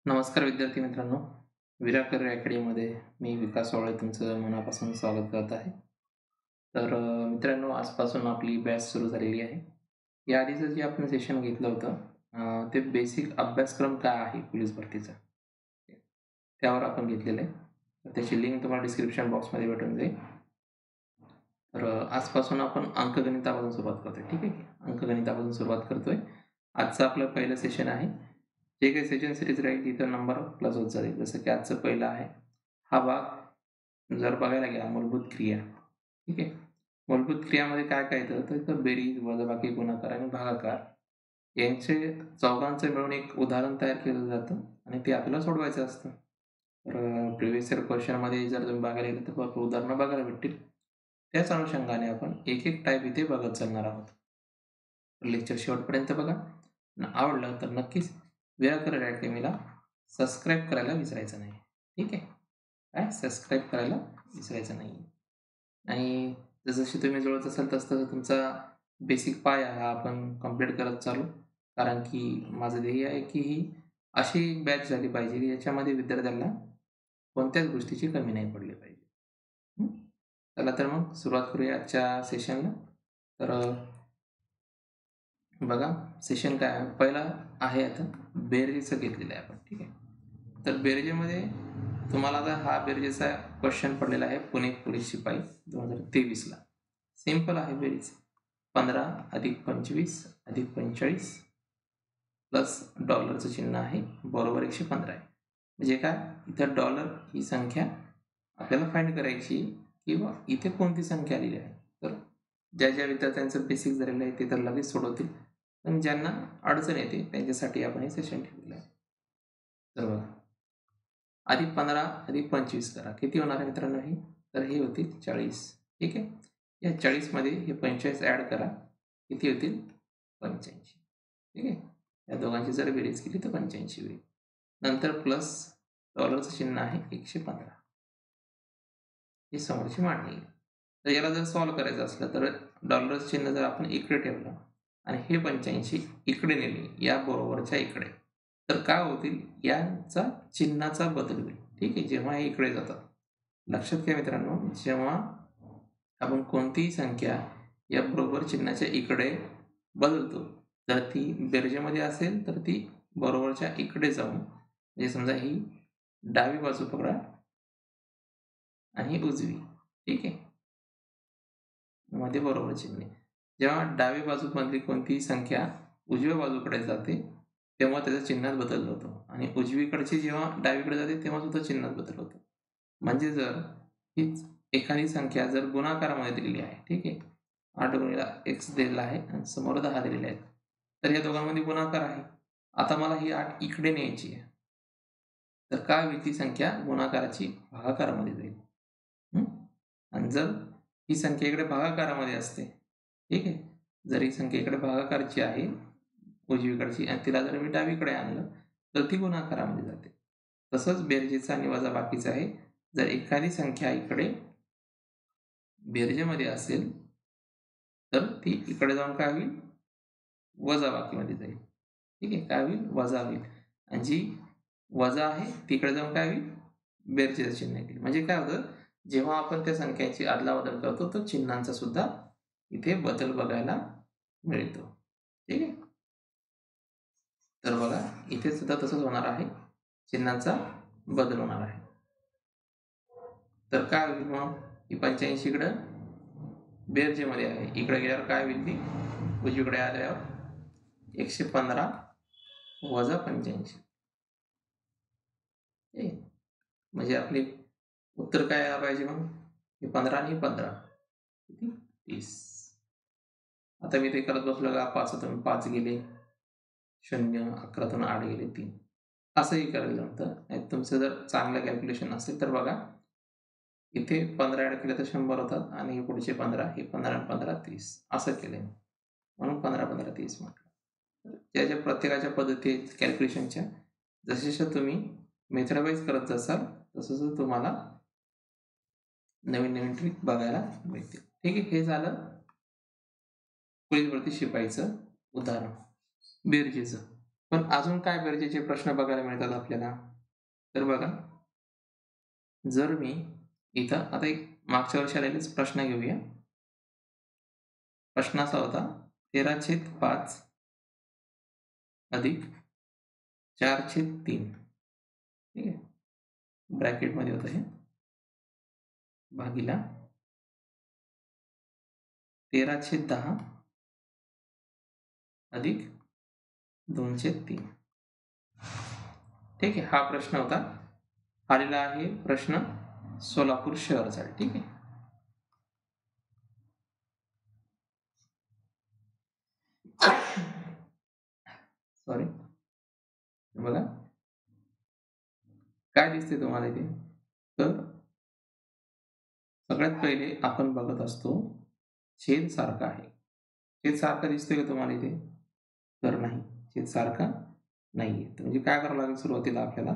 नमस्कार विद्यार्थी मित्रांनो, विरा करिअर अकॅडमीमध्ये मी विकास वावळे तुमचं मनापासून स्वागत करत आहे. तर मित्रांनो, आजपासून आपली बॅच सुरू झालेली आहे. याआधीचं जे आपण सेशन घेतलं होतं ते बेसिक अभ्यासक्रम काय आहे पोलीस भरतीचा, त्यावर आपण घेतलेलं आहे. तर त्याची लिंक तुम्हाला डिस्क्रिप्शन बॉक्समध्ये भेटून जाईल. तर आजपासून आपण अंकगणितापासून सुरुवात करतोय. ठीक आहे, अंकगणितापासून सुरुवात करतोय. आजचं आपलं पहिलं सेशन आहे. जे काही सेशन सिरीज राहील तिथं नंबर प्लस होत जाईल. जसं की आजचं पहिलं आहे, हा भाग जर बघायला गेला मूलभूत क्रिया. ठीक आहे, मूलभूत क्रियामध्ये काय काय येतं, तर इथं बेरीज, वजाबाकी, गुणाकार आणि भागाकार यांचे चौघांचं मिळून एक उदाहरण तयार केलं जातं आणि ते आपल्याला सोडवायचं असतं. तर प्रिव्हियस इयर क्वेश्चनमध्ये जर तुम्ही बघायला गेलं तर भरपूर उदाहरणं बघायला भेटतील. त्याच अनुषंगाने आपण एक एक टाईप इथे बघत चालणार आहोत. लेक्चर शेवटपर्यंत बघा. आवडलं तर नक्कीच विरा करिअर अकॅडमीला सबस्क्राईब करायला विसरायचं नाही. ठीक आहे, काय सबस्क्राईब करायला विसरायचं नाही. आणि जसं तुम्ही जुळत असाल तसं तुमचा बेसिक पाया हा आपण कंप्लीट करत चालू. कारण की माझं ध्येय आहे की ही अशी बॅच झाली पाहिजे की याच्यामध्ये विद्यार्थ्यांना कोणत्याच गोष्टीची कमी नाही पडली पाहिजे. चला तर मग सुरुवात करूया आजच्या सेशनला. तर बघा, सेशन काय आहे, पहिला आहे आता बेरजेचं घेतलेलं आहे आपण. ठीक आहे, तर बेरजेमध्ये तुम्हाला आता हा बेरजेचा क्वेश्चन पडलेला आहे पुणे पोलीस शिपाई 2023ला. सिंपल आहे बेरीज. 15 अधिक 25 अधिक 45 प्लस डॉलरचं चिन्ह आहे बरोबर 115 आहे. म्हणजे काय, इथं डॉलर ही संख्या आपल्याला फाइंड करायची किंवा इथे कोणती संख्या आलेली आहे. तर ज्या ज्या विद्यार्थ्यांचं बेसिक झालेलं आहे ते तर लगेच सोडवतील, पण ज्यांना अडचण येते त्यांच्यासाठी आपण हे सेशन ठेवलेलं आहे. तर बघा, अधिक 15 अधिक 25 करा, किती होणार आहे मित्रांनो हे, तर हे होतील 40. ठीक आहे, या 40मध्ये हे 45 ॲड करा, किती होतील 85. ठीक आहे, या दोघांची जर बेरीज केली तर 85 होईल. नंतर प्लस डॉलरचं चिन्ह आहे 115, ही समोरची मांडणी. तर याला जर सॉल्व्ह करायचं असलं तर डॉलरचं चिन्ह जर आपण इकडे ठेवलं आणि हे 85 इकडे नेले या बरोबरच्या इकडे, तर काय होतील, यांचा चिन्हाचा बदल होईल. ठीक आहे, जेव्हा हे इकडे जातात. लक्षात घ्या मित्रांनो, जेव्हा आपण कोणतीही संख्या या बरोबर चिन्हाच्या इकडे बदलतो, तर ती बेरजेमध्ये असेल तर ती बरोबरच्या इकडे जाऊन, म्हणजे समजा ही डावी बाजू पकडा आणि ही उजवी. ठीक आहे, मध्ये बरोबर चिन्ह. जेव्हा डावी बाजूमधली कोणतीही संख्या उजव्या बाजूकडे जाते तेव्हा त्याचा चिन्हात बदल होतो आणि उजवीकडची जेव्हा डावीकडे जाते तेव्हा सुद्धा चिन्हात बदल होतो. म्हणजे जर हीच एखादी संख्या जर गुणाकारामध्ये दिलेली आहे, ठीक आहे, 8 गुणिले x दिलेला आहे आणि समोर 10 दिलेले आहेत, तर या दोघांमध्ये गुणाकार आहे. आता मला ही 8 इकडे न्यायची आहे, तर काय होईल, ती संख्या गुणाकाराची भागाकारामध्ये जाईल. आणि जर ही संख्या इकडे भागाकारामध्ये असते, ठीक आहे, जर ही संख्या इकडे भागाकाराची आहे उजवीकडची आणि तिला जर मी डावीकडे आणलं तर ती गुणाकारामध्ये जाते. तसंच बेरजेचं आणि वजाबाकीचं आहे. जर एखादी संख्या इकडे बेरजेमध्ये असेल तर ती इकडे जाऊन काय होईल, वजाबाकीमध्ये जाईल. ठीक आहे, काय होईल, वजा होईल. आणि जी वजा आहे तिकडे जाऊन काय होईल, बेरजेचं चिन्ह येईल. म्हणजे काय होतं, जेव्हा आपण त्या संख्यांची अदलाबदल करतो तर चिन्हांचा सुद्धा इथे बदल बघायला मिळतो. ठीक आहे, तर बघा इथे सुद्धा तसंच होणार आहे, चिन्हांचा बदल होणार आहे. तर काय होईल मग, ही 85 इकडं बेरजेमध्ये आहे, इकडे गेल्यावर काय होईल, ती उजवीकडे आल्यावर 115 वजा 85. म्हणजे आपले उत्तर काय यायला पाहिजे मग, हे 15 आणि 15 किती, 30. आता मी ते करत बसलो का, 5तून 5 गेले 0, 11तून 8 गेले 3, असंही करायला जमतं. नाही तुमचं जर चांगलं कॅल्क्युलेशन असेल तर बघा, इथे 15 ॲड केले तर 100 होतात आणि पुढचे 15, हे 15 आणि 15 30 असं केलंय, म्हणून 15 15 30 म्हटलं. त्याच्या प्रत्येकाच्या पद्धती कॅल्क्युलेशनच्या जसं तुम्ही मेथड वाईज करत जासाल तसं तुम्हाला नवीन नवीन ट्रिक बघायला मिळतील. ठीक आहे, हे झालं पोलीस भरती शिपाईचं उदाहरण बेरजेचं. पण अजून काय गरजेचे प्रश्न बघायला मिळतात आपल्याला, तर बघा, जर मी इथं आता एक मागच्या वर्षी आलेलेच प्रश्न घेऊया. प्रश्न असा होता, 13/5 अधिक 4/3, ठीक आहे, ब्रॅकेटमध्ये होतं हे, भागीला 13/10 अधिक 2/3. ठीक आहे, हा प्रश्न होता. आलेला आहे प्रश्न सोलापूर शहरासाठी. ठीक आहे, सॉरी, बघा काय दिसते तुम्हाला इथे, तर सगळ्यात पहिले आपण बघत असतो छेद सारखा आहे. छेद सारखा दिसतोय का तुम्हाला इथे, तर नाही, छेद सारखा नाहीये. तर म्हणजे काय करावं लागेल, सुरुवातीला आपल्याला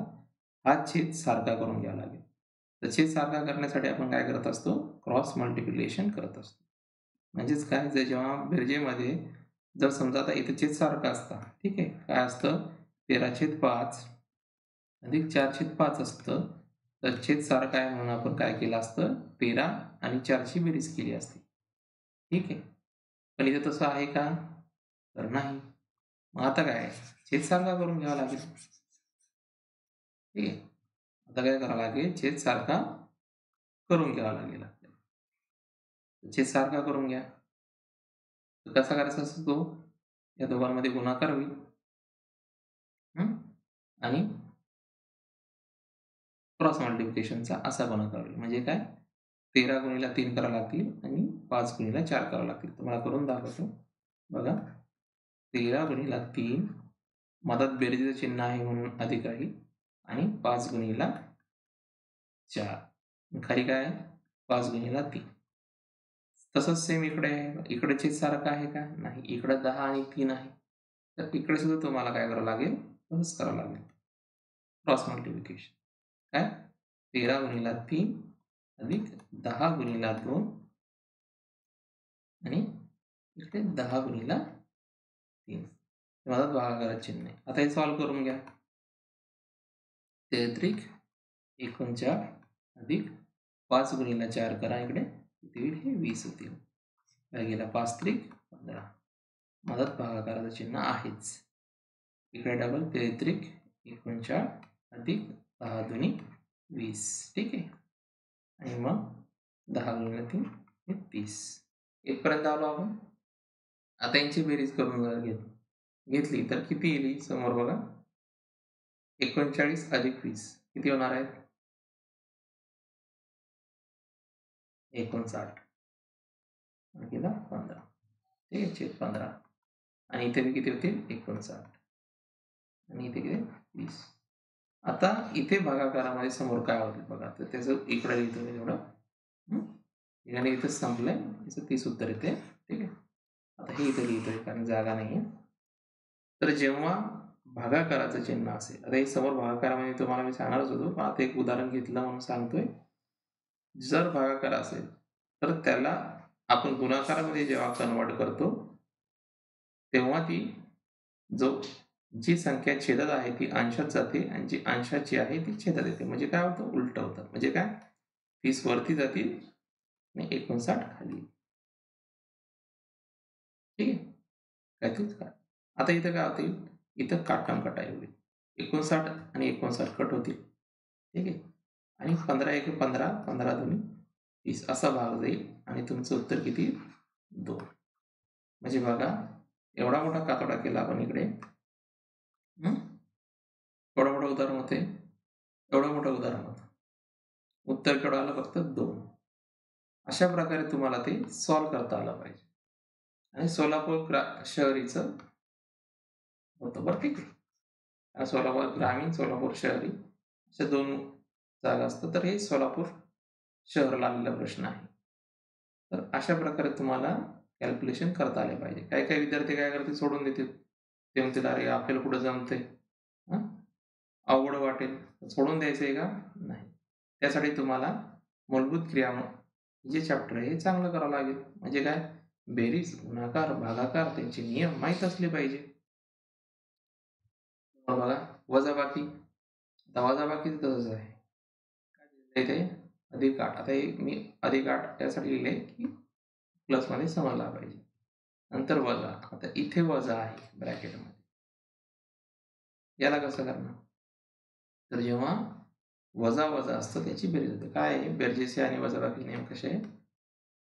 हा छेद सारखा करून घ्यावा लागेल. तर छेद सारखा करण्यासाठी आपण काय करत असतो, क्रॉस मल्टिप्लिकेशन करत असतो. म्हणजेच काय, जर जेव्हा बेरजेमध्ये जर समजा आता इथे छेद सारखा असता, ठीक आहे, काय असतं, 13/5 अधिक 4/5 असतं, तर छेद सारखा आहे म्हणून आपण काय केलं असतं, 13 आणि 4ची बेरीज केली असती. ठीक आहे, पण इथे तसं आहे का, तर नाही. मग आता काय, छेद सारखा करून घ्यावा लागेल. ठीक आहे, आता काय करावं लागेल, छेद सारखा करून घ्यावा लागेल आपल्याला. छेद सारखा करून घ्या. तर कसा करायचा असतो तो, या दोघांमध्ये गुणाकार होईल. आणि क्रॉस मल्टिप्लिकेशनचा असा गुणाकार होईल. म्हणजे काय, 13 गुणिला 3 करावं लागतील आणि 5 गुणिला 4 करावं लागतील. तुम्हाला करून दाखवतो. बघा, 13 गुणिला 3, मधात बेरजेचं चिन्ह आहे म्हणून अधिक राहील, आणि 5 गुणिला 4, खाली काय आहे, 5 गुणिला 3. तसंच सेम इकडे आहे. इकडे छेद सारखा आहे का, नाही. इकडे 10 आणि 3 आहे. तर इकडे सुद्धा तुम्हाला काय करावं लागेल, तसंच करावं लागेल, क्रॉस मल्टिप्लिकेशन. काय, 13 गुणिला 3 अधिक 10 गुणिला 2 आणि इकडे 10 गुणिला 3. मधात भागाकाराचे चिन्ह आहे. आता हे सॉल्व्ह करून घ्या. 33 39 अधिक 5 गुणिला 4 करा, इकडे किती होईल, हे 20 होतील. भागीला 5 त्रिक 15. मधात भागाकाराचं चिन्ह आहेच. इकडे डबल 33 39 अधिक 10 दुनी 20. ठीक आहे, आणि मग 10 गुणिले 3 हे 30. इथपर्यंत आलो आपण. आता यांची बेरीज करून जर घेतली तर किती येईल, समोर बघा, 39 अधिक 20 किती होणार आहेत, 59 भागीला 15. ठीक आहे, छेद 15. आणि इथे बी किती होतील, 59, आणि इथे किती, 20. आता इथे भागाकारामध्ये समोर काय होईल बघा, तर त्याचं इकडे लिहितो मी तेवढं. याने इथं संपलंय, याचं 30 उत्तर येते. ठीक आहे, आता हे इथे लिहितोय कारण जागा नाहीये. तर जेव्हा भागाकाराचं चिन्ह असेल, आता हे समोर भागाकारामध्ये तुम्हाला मी सांगणारच होतो, पण आता एक उदाहरण घेतलं म्हणून सांगतोय. जर भागाकार असेल तर त्याला आपण गुणाकारामध्ये जेव्हा कन्वर्ट करतो, तेव्हा ती जी संख्या छेदात आहे ती अंशात जाते, आणि जी अंशाची आहे ती छेदात येते. म्हणजे काय होतं, उलट होतं. म्हणजे काय, 30 वरती जातील आणि 59 खाली. ठीक आहे, काय तेच काय. आता इथं काय होतील, इथं काटकाम कटाई होईल. 59 आणि 59 कट होतील. ठीक आहे, आणि 15 1 15, 15 2 30 असा भाग जाईल, आणि तुमचं उत्तर किती, 2. म्हणजे बघा, एवढा मोठा कातोडा केला आपण इकडे. एवढं मोठं उदाहरण होते, एवढं मोठं उदाहरण होतं. उत्तर केवढं आलं, फक्त 2. अशा प्रकारे तुम्हाला ते सॉल्व्ह करता आलं पाहिजे. आणि सोलापूर शहरीचं होतं बरं. ठीक आहे, सोलापूर ग्रामीण, सोलापूर शहरी अशा 2 जागा असतात. तर हे सोलापूर शहराला आलेला प्रश्न आहे. तर अशा प्रकारे तुम्हाला कॅल्क्युलेशन करता आले पाहिजे. काही काही विद्यार्थी काय करतील, सोडून देतील. ते म्हणतील, अरे आपल्याला कुठं जमतंय, अवघड वाटेल, सोडून द्यायचं आहे का, नाही. त्यासाठी तुम्हाला मूलभूत क्रिया जे चॅप्टर आहे हे चांगलं करावं लागेल. म्हणजे काय, बेरीज, गुणाकार, भागाकार त्यांचे नियम माहीत असले पाहिजे. बघा वजाबाकी, आता वजाबाकी तसंच आहे. इथे अधिक 8, आता हे मी अधिक 8 यासाठी लिहिले की प्लसमध्ये समजला पाहिजे. नंतर वजा, आता इथे वजा आहे ब्रॅकेटमध्ये, याला कसं करणार? तर जेव्हा वजा वजा असतं त्याची बेरीज होते. काय आहे बेरजेचे आणि वजाबाकी नियम कसे आहे?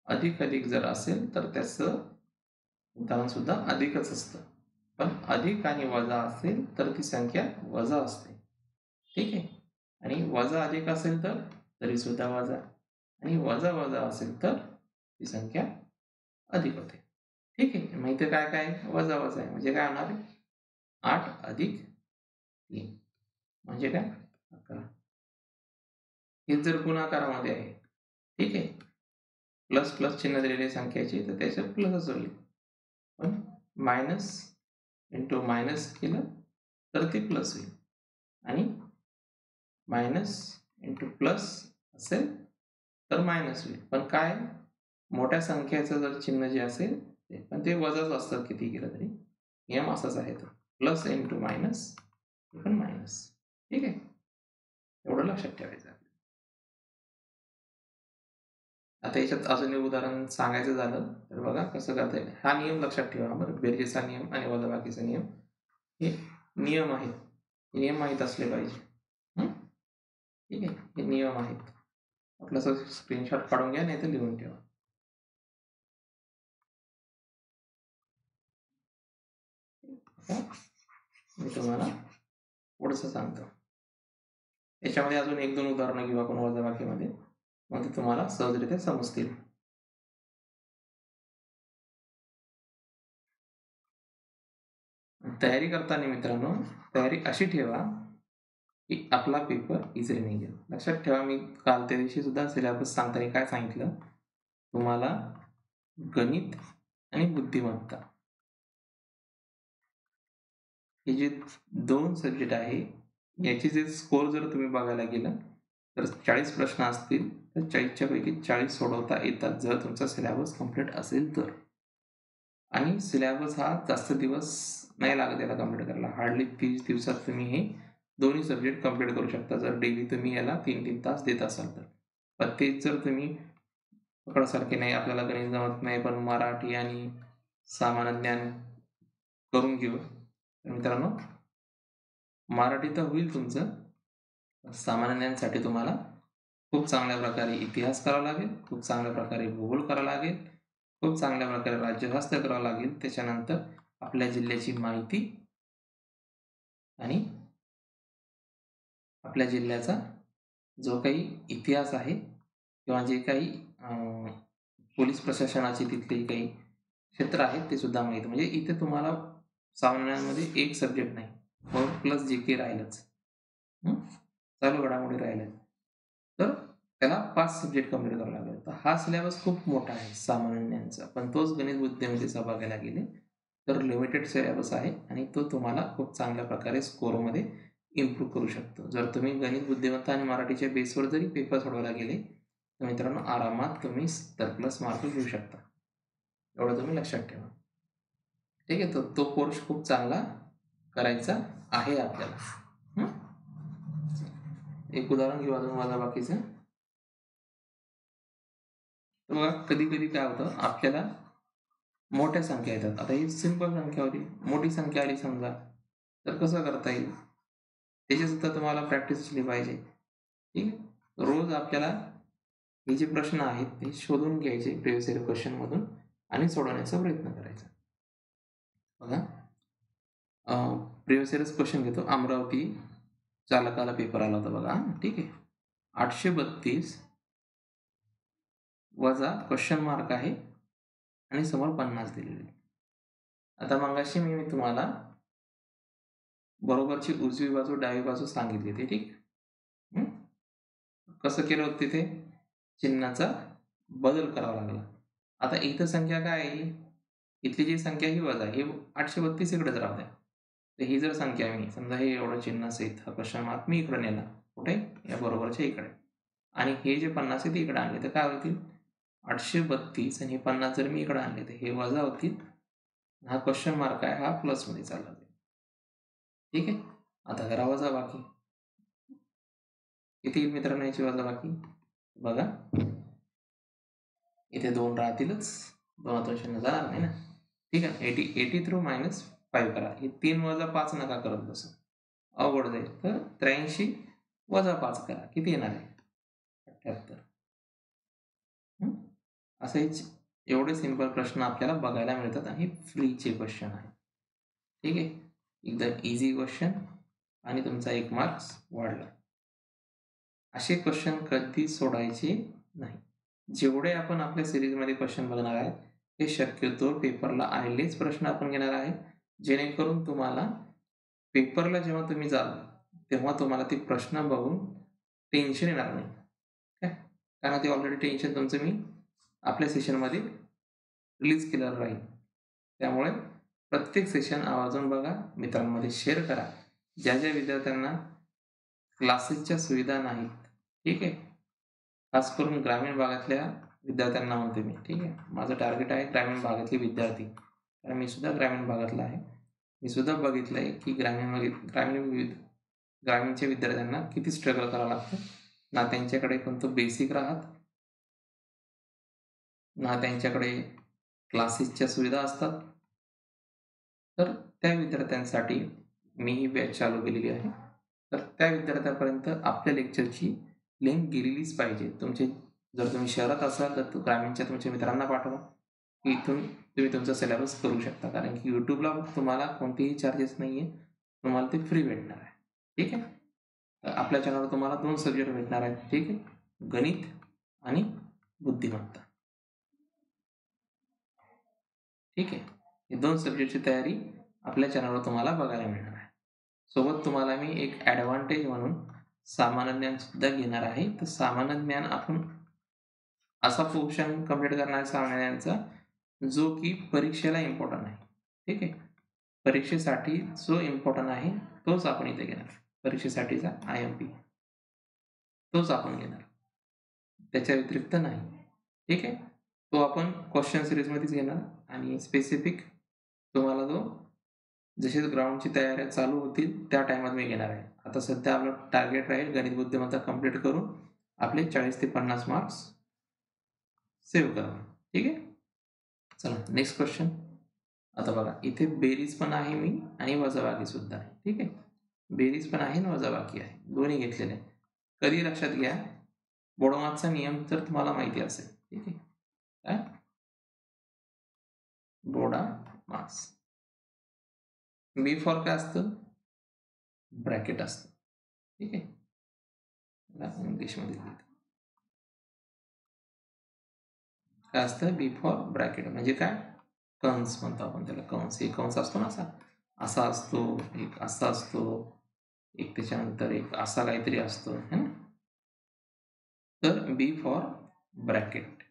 अधिक अधिक जर असेल तर त्याचं उदाहरण सुद्धा अधिकच असतं, पण अधिक आणि वजा असेल तर ती संख्या वजा असते. ठीक आहे, आणि वजा अधिक असेल तर तरी सुद्धा वजा, आणि वजा वजा असेल तर ती संख्या अधिक होते. ठीक आहे, मग इथे काय काय वजा वजा आहे म्हणजे काय होणार आहे? 8 अधिक 3 म्हणजे काय? 11. हे जर गुणाकारामध्ये आहे, ठीक आहे, प्लस प्लस चिन्ह दिलेली संख्याची तर त्याच्यात प्लसच होईल, पण मायनस इंटू मायनस केलं तर ते प्लस होईल, आणि मायनस इंटू प्लस असेल तर मायनस होईल. पण काय मोठ्या संख्येचं जर चिन्ह जे असेल ते पण ते वजाच असतात किती केलं तरी. नियम असाच आहे तो, प्लस इंटू मायनस पण मायनस. ठीक आहे, एवढं लक्षात ठेवायचं. आता याच्यात अजून एक उदाहरण सांगायचं झालं तर बघा कसं करता येईल. हा नियम लक्षात ठेवा बरं, बेरजेचा नियम आणि वजाबाकीचा नियम हे नियम आहेत, नियम माहीत असले पाहिजे. ठीक आहे, हे नियम आहेत. आपलं स्क्रीनशॉट काढून घ्या नाही तर लिहून ठेवा. मी तुम्हाला पुढचं सांगतो. याच्यामध्ये अजून 1-2 उदाहरणं घेऊ आपण वजाबाकीमध्ये, मग ते तुम्हाला सहजरित्या समजतील. तयारी करताना मित्रांनो, तयारी अशी ठेवा की आपला पेपर इझिली निघेल. लक्षात ठेवा, मी काल त्या दिवशी सुद्धा सिलेबस सांगताना काय सांगितलं तुम्हाला, गणित आणि बुद्धिमत्ता हे जे 2 सब्जेक्ट आहे याचे जे स्कोर जर तुम्ही बघायला गेलं तर 40 प्रश्न असतील तर 40च्या पैकी 40 सोडवता येतात जर तुमचा सिलेबस कंप्लीट असेल तर. आणि सिलेबस हा जास्त दिवस नाही लागत याला कंप्लीट करायला, हार्डली 30 दिवसात तुम्ही हे दोन्ही सब्जेक्ट कंप्लीट करू शकता जर डेली तुम्ही याला 3-3 तास देत असाल तर. पण तेच जर तुम्ही पकडसारखे नाही, आपल्याला गणित जमत नाही पण मराठी आणि सामान्य ज्ञान करून घेऊ, तर मित्रांनो मराठी तर होईल तुमचं, सामान्य ज्ञानसाठी तुम्हाला खूप चांगल्या प्रकारे इतिहास करावा लागेल, खूप चांगल्या प्रकारे भूगोल करावा लागेल, खूप चांगल्या प्रकारे राज्यशास्त्र करावं लागेल. त्याच्यानंतर आपल्या जिल्ह्याची माहिती आणि आपल्या जिल्ह्याचा जो काही इतिहास आहे किंवा जे काही पोलीस प्रशासनाचे तिथले काही क्षेत्र आहेत ते सुद्धा माहिती. म्हणजे इथे तुम्हाला सामान्यांमध्ये एक सब्जेक्ट नाही, मग प्लस जी के राहिलंच, चालू घडामोडी राहिल्या, तर त्याला 5 सब्जेक्ट कंप्लीट करावे लागेल. तर हा सिलेबस खूप मोठा आहे सामान्य ज्ञानचा, पण तोच गणित बुद्धिमत्तेचा बघायला गेले तर लिमिटेड सिलेबस आहे आणि तो तुम्हाला खूप चांगल्या प्रकारे स्कोरमध्ये इम्प्रूव्ह करू शकतो. जर तुम्ही गणित बुद्धिमत्ता आणि मराठीच्या बेसवर जरी पेपर सोडवायला गेले तर मित्रांनो आरामात तुम्ही 70+ मार्क घेऊ शकता, एवढं तुम्ही लक्षात ठेवा. ठीक आहे, तो कोर्स खूप चांगला करायचा आहे आपल्याला. एक उदाहरण घेऊ अजून वजाबाकीचं. तर बघा कधी कधी काय होतं आपल्याला मोठ्या संख्या येतात. आता ही सिंपल संख्या होती, मोठी संख्या आली समजा तर कसं करता येईल त्याची सुद्धा तुम्हाला प्रॅक्टिस केली पाहिजे. ठीक आहे, रोज आपल्याला हे जे प्रश्न आहेत ते शोधून घ्यायचे प्रिव्हियस इयर क्वेश्चन मधून आणि सोडवण्याचा प्रयत्न करायचा. बघा प्रिव्हियस इयरच क्वेश्चन घेतो. अमरावती चालकाला पेपर आला होता बघा. ठीक आहे, 832 वजा क्वेश्चन मार्क आहे आणि समोर 50 दिलेले. आता मगाशी मी तुम्हाला बरोबरची उजवी बाजू डावी बाजू सांगितली होती. ठीक, कसं केलं होतं तिथे चिन्हाचा बदल करावा लागला. आता इथं संख्या काय आहे, इथली जी संख्या ही वजा हे 832 इकडेच राहू द्या. तर ही जर संख्या मी समजा हे एवढं चिन्ह सहित हा क्वेश्चन मार्क मी इकडे नेला, कुठे या बरोबरच्या इकडे, आणि हे जे 50 आहे ते इकडे आणले तर काय होतील 832 आणि हे 50 जर मी इकडे आणले तर हे वजा होतील, हा क्वेश्चन मार्क आहे हा प्लस मध्ये चालला जाईल. ठीक आहे, आता करा वजाबाकी. किती येईल मित्रांनो याची वजाबाकी? बघा इथे 2 राहतीलच, 2 शून्य जाणार नाही ना. ठीक आहे. 80 थ्रू -5 करा. हे 3 वजा 5 नका करत बसू, अवघड जाईल. तर 83 वजा 5 करा. किती येणार आहे? 78. असेच एवढे सिंपल प्रश्न आपल्याला बघायला मिळतात आणि फ्रीचे क्वेश्चन आहे. ठीक आहे. एकदम इझी क्वेश्चन आणि तुमचा 1 मार्क्स वाढला. असे क्वेश्चन कधी सोडायचे नाही. जेवढे आपण आपल्या सिरीजमध्ये क्वेश्चन बघणार आहे ते शक्यतो पेपरला आलेच प्रश्न आपण घेणार आहे, जेणेकरून तुम्हाला पेपरला जेव्हा तुम्ही जाल तेव्हा तुम्हाला ते प्रश्न बघून टेन्शन येणार नाही. काय, कारण ते ऑलरेडी टेन्शन तुमचं मी आपल्या सेशनमध्ये रिलीज केलेलं राहील. त्यामुळे प्रत्येक सेशन आवर्जून बघा, मित्रांमध्ये शेअर करा. ज्या ज्या विद्यार्थ्यांना क्लासेसच्या सुविधा नाहीत, ठीक आहे, खास करून ग्रामीण भागातल्या विद्यार्थ्यांना म्हणते मी. ठीक आहे, माझं टार्गेट आहे ग्रामीण भागातले विद्यार्थी, कारण मी सुद्धा ग्रामीण भागातला आहे. मी सुद्धा बघितलं आहे की ग्रामीणच्या विद्यार्थ्यांना किती स्ट्रगल करावं लागतं. ना त्यांच्याकडे कोणतं बेसिक राहत, ना त्यांच्याकडे क्लासेसच्या सुविधा असतात. तर त्या विद्यार्थ्यांसाठी मी ही बॅच चालू केलेली आहे. तर त्या विद्यार्थ्यांपर्यंत आपल्या लेक्चरची लिंक गेलेलीच पाहिजे. जर तुम्ही शहरात असाल तर ग्रामीणच्या तुमच्या मित्रांना पाठवा, की इथून तुम्ही तुमचा सिलेबस करू शकता. कारण की यूट्यूबला तुम्हाला कोणतेही चार्जेस नाही आहे, तुम्हाला ते फ्री भेटणार आहे. ठीक आहे. तर आपल्या चॅनलवर तुम्हाला 2 सब्जेक्ट भेटणार आहेत. ठीक आहे, गणित आणि बुद्धिमत्ता. ठीक आहे, हे 2 सब्जेक्टची तयारी आपल्या चॅनलवर तुम्हाला बघायला मिळणार आहे. सोबत तुम्हाला मी एक ॲडव्हान्टेज म्हणून सामान्य ज्ञान सुद्धा घेणार आहे. तर सामान्य ज्ञान आपण असा पोर्शन कंप्लीट करणार आहे सामान्य ज्ञानाचा जो की परीक्षेला इम्पॉर्टंट आहे. ठीक आहे, परीक्षेसाठी जो इम्पॉर्टंट आहे तोच आपण इथे घेणार. परीक्षेसाठीचा IMP तोच आपण घेणार, त्याच्या व्यतिरिक्त नाही. ठीक आहे, तो आपण क्वेश्चन सिरीजमध्येच घेणार आणि स्पेसिफिक तुम्हाला जो जसे ग्राउंडची तयारी चालू होतील त्या टायमात मी घेणार आहे. आता सध्या आपलं टार्गेट राहील गणित बुद्धिमत्ता कंप्लीट करून आपले 40 ते 50 मार्क्स सेव्ह करा. ठीक आहे, चला नेक्स्ट क्वेश्चन. आता बघा इथे बेरीज पण आहे मी आणि वजाबाकी सुद्धा आहे. ठीक आहे, बेरीज पण आहे आणि वजाबाकी आहे, दोन्ही घेतलेले आहे. कधी लक्षात घ्या, बोडोमार्कचा नियम तर तुम्हाला माहिती असेल. ठीक आहे, काय बोडा मार्क्स, बी फॉर काय असतं, ब्रॅकेट असतं. ठीक आहे, इंग्लिशमध्ये काय असतं, बी फॉर ब्रॅकेट म्हणजे काय, कंस म्हणतो आपण त्याला. कंस, एक कंस असतो ना, असा असतो, एक असा असतो, एक त्याच्यानंतर एक असा काहीतरी असतो है ना. तर बी फॉर ब्रॅकेट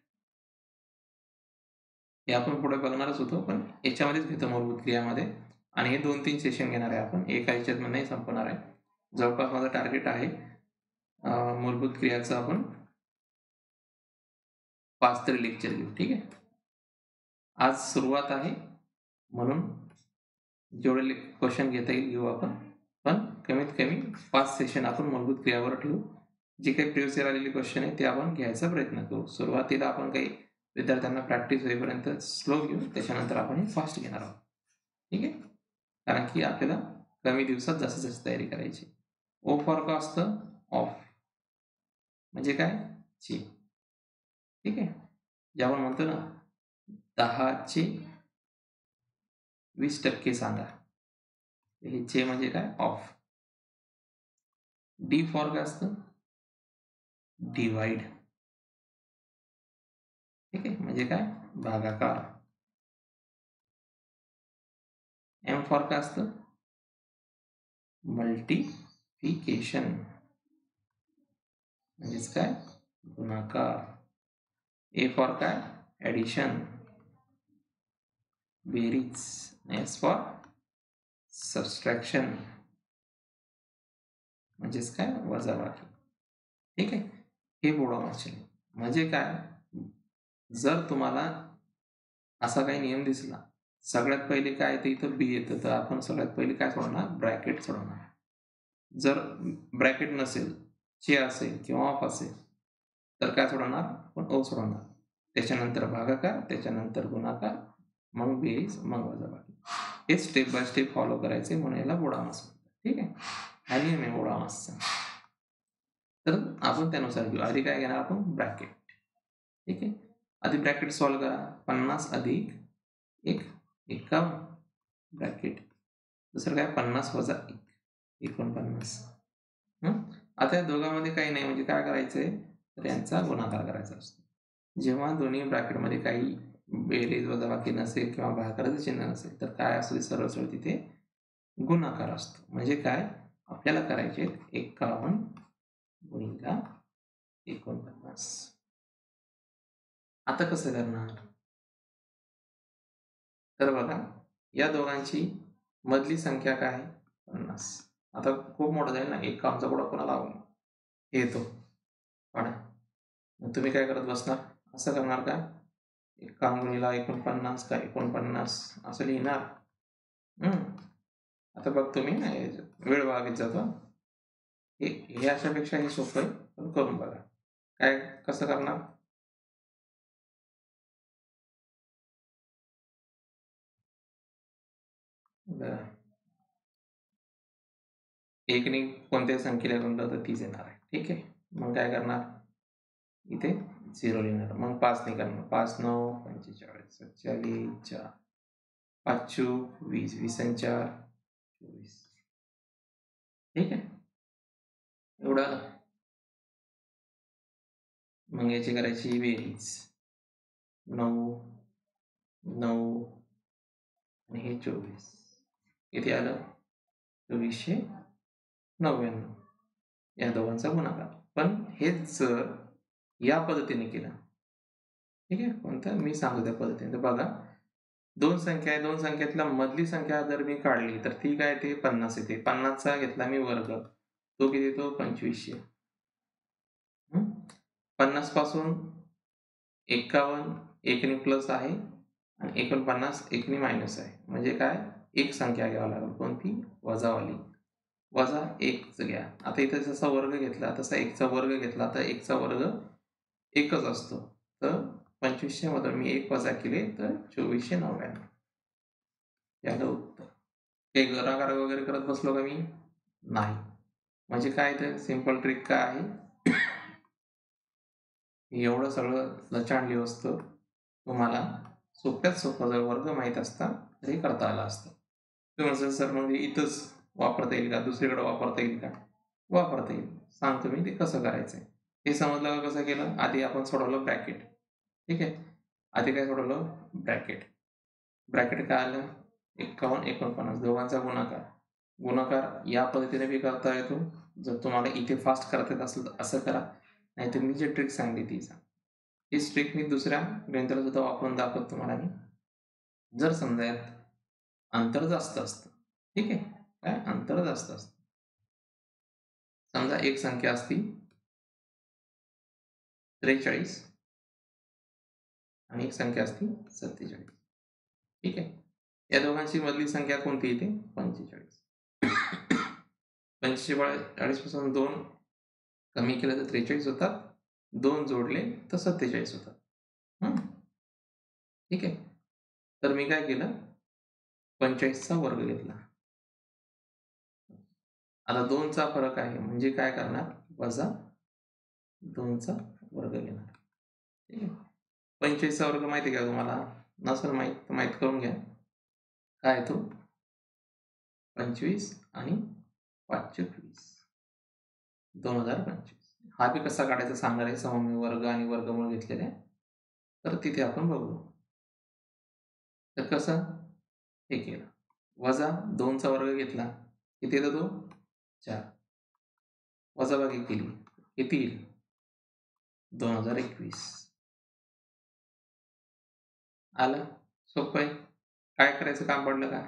हे आपण पुढे बघणारच होतो, पण याच्यामध्येच घेतो मूलभूत क्रियामध्ये. आणि हे 2-3 सेशन घेणार आहे आपण, एका ह्याच्यात नाही संपणार आहे. जवळपास माझं टार्गेट आहे मूलभूत क्रियाचं आपण 5 तरी लेक्चर घेऊ. ठीक आहे, आज सुरुवात आहे म्हणून जेवढे क्वेश्चन घेता येईल घेऊ आपण, पण कमीत कमी 5 सेशन आपण मूलभूत क्रियावर ठेवू. जे काही प्रिव्हियस इयर आलेले क्वेश्चन आहे ते आपण घ्यायचा प्रयत्न करू. सुरुवातीला आपण काही विद्यार्थ्यांना प्रॅक्टिस होईपर्यंत स्लो घेऊ, त्याच्यानंतर आपण हे फास्ट घेणार आहोत. ठीक आहे, कारण की आपल्याला कमी दिवसात जास्तीत जास्त तयारी करायची. ओ फॉर का असतं, ऑफ म्हणजे काय, ची. ठीक आहे, जे आपण म्हणतो ना 10चे 20% सांगा, हे चे म्हणजे काय, ऑफ. डी फॉर काय असतं, डिवाइड. ठीक आहे, म्हणजे काय, भागाकार. एम फॉर काय असतं, मल्टिप्लिकेशन म्हणजेच काय, गुणाकार. ए फॉर काय, ॲडिशन, बेरीज. एस फॉर सबस्ट्रॅक्शन म्हणजेच काय, वजाबाकी. ठीक आहे, हे बोडोमार्कचे म्हणजे काय, जर तुम्हाला असा काही नियम दिसला, सगळ्यात पहिले काय ते इथं बी येतं, तर आपण सगळ्यात पहिले काय सोडवणार, ब्रॅकेट सोडवणार. जर ब्रॅकेट नसेल, चे असेल किंवा ऑफ असेल तर काय सोडवणार? आपण ओ सोडवणार. त्याच्यानंतर भागाकार, त्याच्यानंतर गुणाकार, मग बेरीज, मग वजाबाकी. हे स्टेप बाय स्टेप फॉलो करायचे, म्हणून याला बोडामास म्हणतात. ठीक आहे, हा नियम आहे बोडामासचा. तर आपण त्यानुसार घेऊ. आधी काय घेणार आपण? ब्रॅकेट. ठीक आहे, आधी ब्रॅकेट सॉल्व्ह करा. 50 अधिक 1 51 ब्रॅकेट. दुसरं काय? 50 वजा 1 49. आता या दोघांमध्ये काही नाही, म्हणजे काय करायचंय? तर यांचा गुणाकार करायचा असतो. जेव्हा दोन्ही ब्रॅकेटमध्ये काही बेरीज वजाबाकी नसेल किंवा भागाकाराचं चिन्ह नसेल तर काय असतो? सरळ सरळ तिथे गुणाकार असतो. म्हणजे काय? आपल्याला करायचे 51 गुणिले 49. आता कसं करणार? तर बघा, या दोघांची मधली संख्या काय आहे? 50. आता खूप मोठं जाईल ना, एक कामचा पुढा कोणाला येतो पाडा. मग तुम्ही काय करत बसणार? असं करणार का? 51 गुणिले 49 का 49 असं लिहिणार. आता बघ तुम्ही वेळ वागत जातो. हे अशापेक्षा हे सोपं आहे, पण करून बघा. काय कसं करणार? बरं, एकने कोणत्याही संख्येला गुणलं तर तीच येणार आहे. ठीक आहे, मग काय करणार? इथे 0 लिहिणार. मग 5 ने करणार. 5 9 45 47 4 5 20 20 4 24. ठीक आहे, एवढं. मग याची करायची बेरीज. 9 9 आणि हे 24. किती आलं? 2499. या दोघांचा गुणाकार. पण हेच जर या पद्धतीने केलं, ठीक आहे, कोणतं मी सांगतो त्या पद्धतीने. तर बघा, दोन संख्या आहे, दोन संख्येतल्या मधली संख्या जर मी काढली तर ती काय? ते 50 येते. 50चा घेतला मी वर्ग, तो किती येतो? 2500. 50 पासून 51 एकने प्लस आहे आणि 49 एकने मायनस आहे. म्हणजे काय? एक संख्या घ्यावी लागेल. कोणती? वजावाली. वजा 1 घ्या. आता इथे जसा वर्ग घेतला तसा 1चा वर्ग घेतला तर 1चा वर्ग 1च असतो. तर 2500 मधून मी 1 वजा केले तर 2499. याला उत्तर. काही गुणाकार वगैरे करत बसलो का मी? नाही. म्हणजे काय? तर सिंपल ट्रिक काय आहे? एवढं सगळं लचांडली वस्तू तुम्हाला सोप्यात सोपं जर वर्ग माहीत असता तरी करता आला असतं. तुम्ही म्हणसाल सर म्हणजे इथंच वापरता येईल का? दुसरीकडे वापरता येईल का? वापरता येईल. सांगतो मी ते कसं करायचंय. हे समजलं का कसं केलं? आधी आपण सोडवलं ब्रॅकेट. ठीक आहे, आधी काय सोडवलं? ब्रॅकेट. ब्रॅकेट काय आलं? 51 49 दोघांचा गुणाकार. गुणाकार या पद्धतीने बी करता येतो. जर तुम्हाला इथे फास्ट करता येत असेल तर असं करा, नाहीतर मी जी ट्रिक सांगली ती सांग. हीच ट्रिक मी दुसऱ्या गणिताला सुद्धा वापरून दाखवतो तुम्हाला मी. जर समजा यात अंतर जास्त असतं, ठीक आहे, काय अंतर जास्त असतं. समजा एक संख्या असती 43 आणि एक संख्या असती 47. ठीक आहे, या दोघांची मधली संख्या कोणती येते? 45. 45 पासून 2 कमी केलं तर 43 होतात. 2 जोडले तर 47 होतात. ठीक आहे, तर मी काय केलं? 45चा वर्ग घेतला. आता 2चा फरक आहे म्हणजे काय करणार? वजा 2चा वर्ग घेणार. ठीक आहे, 45चा वर्ग माहिती आहे का तुम्हाला? नसेल माहीत तर माहीत करून घ्या. काय तो? 25 आणि 520 2025. हा बी कसा काढायचा सांगणार आहे. सममिती वर्ग आणि वर्गमूळ घेतलेले, तर तिथे आपण बघू. तर कसं? हे केलं, वजा 2चा वर्ग घेतला, किती येतो तो? 4. वजाबाकी केली, किती येईल? 2021. आलं? सोपं आहे. काय करायचं काम पडलं का?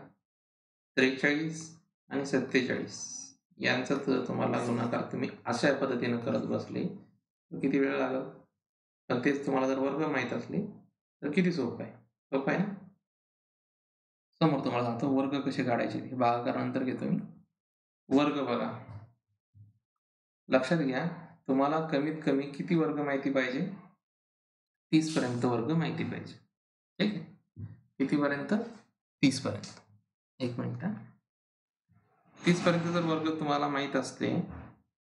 43 आणि 47 यांचा जर तुम्हाला गुणाकार तुम्ही अशा पद्धतीने करत बसले तर किती वेळ लागेल? पण तेच तुम्हाला जर वर्ग माहीत असले तर किती सोपं आहे. सोपं आहे ना? समोर तुम्हाला सांगतो वर्ग कसे काढायचे. हे भागाकार नंतर घेतो मी. वर्ग बघा, लक्षात घ्या, तुम्हाला कमीत कमी किती वर्ग माहिती पाहिजे? 30 पर्यंत वर्ग माहिती पाहिजे. ठीक आहे, कितीपर्यंत? 30 पर्यंत. एक मिनिट. 30 पर्यंत जर वर्ग तुम्हाला माहीत असले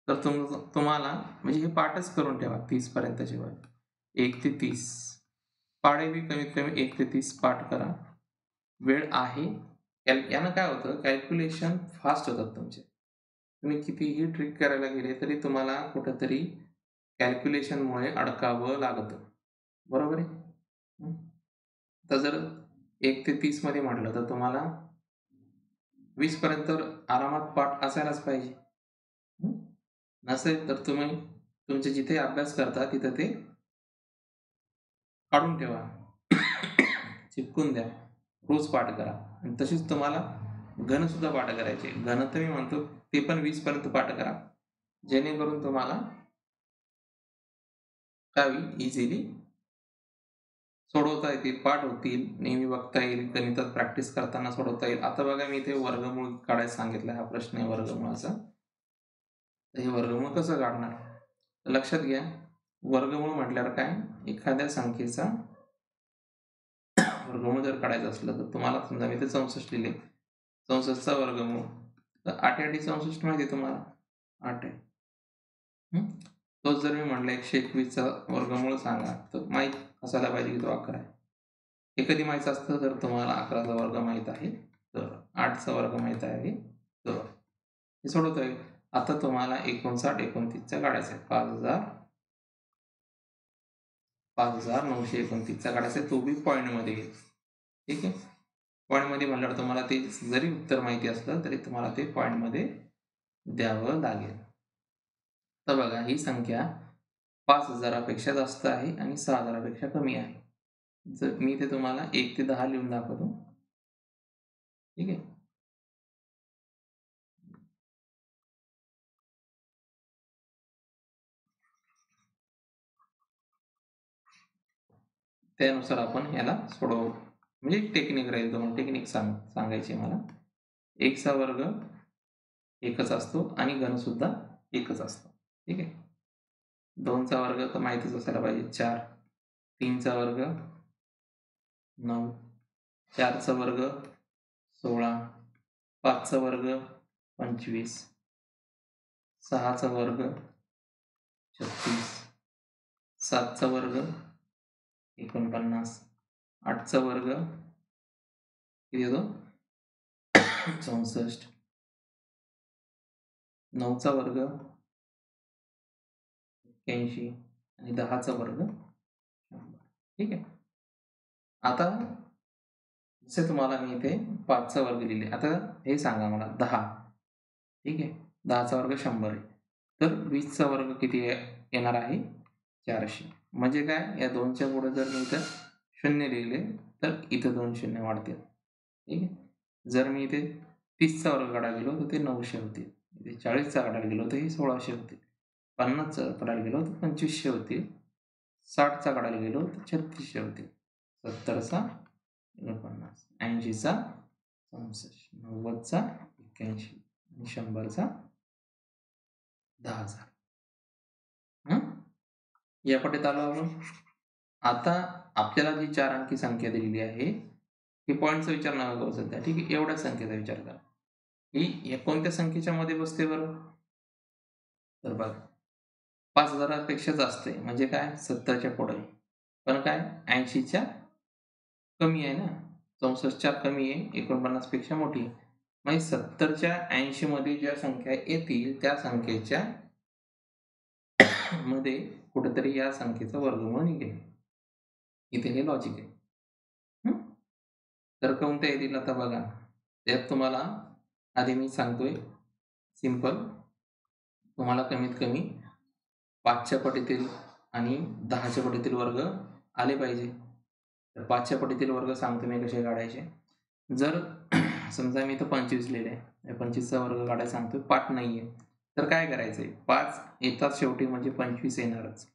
तर तुम्हाला म्हणजे हे पाठच करून ठेवा. 30 पर्यंतचे वर्ग 1 ते 30 पाढे बी कमीत कमी 1 ते 30 पाठ करा. वेळ आहे. यानं काय होतं, कॅल्क्युलेशन फास्ट होतात तुमचे. तुम्ही कितीही ट्रिक करायला गेले तरी तुम्हाला कुठंतरी कॅल्क्युलेशनमुळे अडकावं लागतं. बरोबर आहे? तर जर 1 ते 30 मध्ये म्हटलं तर तुम्हाला 20 पर्यंत आरामात पाठ असायलाच पाहिजे. नसेल तर तुम्ही तुमचे जिथे अभ्यास करता तिथं ते काढून ठेवा. चिपकून द्या. रोज पाठ करा. आणि तशीच तुम्हाला घनसुद्धा पाठ करायचे. घन तर मी म्हणतो ते पण 20 पर्यंत पाठ करा. जेणेकरून तुम्हाला काय होईल, इझिली सोडवता येतील, पाठ होतील, नेहमी बघता येईल, गणितात प्रॅक्टिस करताना सोडवता येईल. आता बघा मी इथे वर्गमूळ काढायला सांगितलं. हा प्रश्न आहे वर्गमूळाचा. तर हे वर्गमूळ कसं काढणार? लक्षात घ्या, वर्गमूळ म्हटल्यावर काय, एखाद्या संख्येचा वर्गमूळ जर काढायचं असलं तर तुम्हाला समजा मी ते 64 लिहिले, 64चा वर्गमूळ तर 8 8 64 माहिती आहे तुम्हाला, 8 आहे. तोच जर मी म्हटलं 121चा वर्गमूळ सांगा तर माहीत असायला पाहिजे की तो 11 आहे. हे कधी माहीत असतं जर तुम्हाला 11चा वर्ग माहीत आहे तर, 8चा वर्ग माहीत आहे तर हे सोडवतोय. आता तुम्हाला 59 29चा काढायचा आहे. 5929चा काढायचा आहे. तो बी पॉईंटमध्ये येईल. ठीक आहे, पॉईंटमध्ये म्हणल्यावर तुम्हाला ते जरी उत्तर माहिती असलं तरी तुम्हाला ते पॉईंटमध्ये द्यावं लागेल. तर बघा, ही संख्या 5000पेक्षा जास्त आहे आणि 6000पेक्षा कमी आहे. जर मी ते तुम्हाला 1 ते 10 लिहून दाखवतो. ठीक आहे, त्यानुसार आपण याला सोडवू. म्हणजे टेक्निक राहील, तुम्हाला टेक्निक सांगायची मला. 1चा वर्ग 1च असतो आणि घनसुद्धा 1च असतो. ठीक आहे, 2चा वर्ग तर माहितीच असायला पाहिजे 4, 3चा वर्ग 9, 4चा वर्ग 16, 5चा वर्ग 25, 6चा वर्ग 36, 7चा वर्ग 49, 8चा वर्ग किती येतो 64, 9चा वर्ग 81 आणि 10चा वर्ग 100. ठीक आहे, आता जसे तुम्हाला मी इथे 5चा वर्ग लिहिले. आता हे सांगा मला 10. ठीक आहे, 10चा वर्ग 100 आहे. तर 20चा वर्ग किती येणार आहे 400. म्हणजे काय, या 2च्या पुढे जर मी इथं 0 लिहिले तर इथं 2 शून्य वाढतील. ठीक आहे, जर मी इथे 30चा वर्ग काढायला गेलो तर ते 900 होतील. इथे 40चा काढायला गेलो तर हे 1600 होतील. 50चा काढायला गेलो तर 2500 होतील. 60चा काढायला गेलो तर 3600 होतील. 70चा 49, 80चा 64, 90चा 81 आणि 100चा 10,000. या पट्टीत आलो आपण. आता आपल्याला जी 4 अंकी संख्या दिलेली आहे ही पॉईंटचा विचार नका करू सध्या. ठीक आहे, एवढ्या संख्येचा विचार करा. ही कोणत्या संख्येच्या मध्ये बसते बरं? तर बघा, 5000पेक्षा जास्त आहे म्हणजे काय, 70च्या पुढे आहे. पण काय, 80च्या कमी आहे ना, 64च्या कमी आहे, 49 पेक्षा मोठी आहे. म्हणजे 70च्या 80 मध्ये ज्या संख्या येतील त्या संख्येच्या मध्ये कुठेतरी या संख्येचं वर्गमूळ निघेल. इथे हे लॉजिक आहे. तर कोणत्या येतील आता बघा, त्यात तुम्हाला आधी मी सांगतोय सिंपल, तुम्हाला कमीत कमी 5च्या पटीतील आणि 10च्या पटीतील वर्ग आले पाहिजे. तर 5च्या पटीतील वर्ग सांगतो मी कसे काढायचे. जर समजा मी इथं 25 लिहिले आहे, 25चा वर्ग काढायला सांगतोय, पाठ नाही आहे तर काय करायचंय, 5 येतात शेवटी म्हणजे 25 येणारच.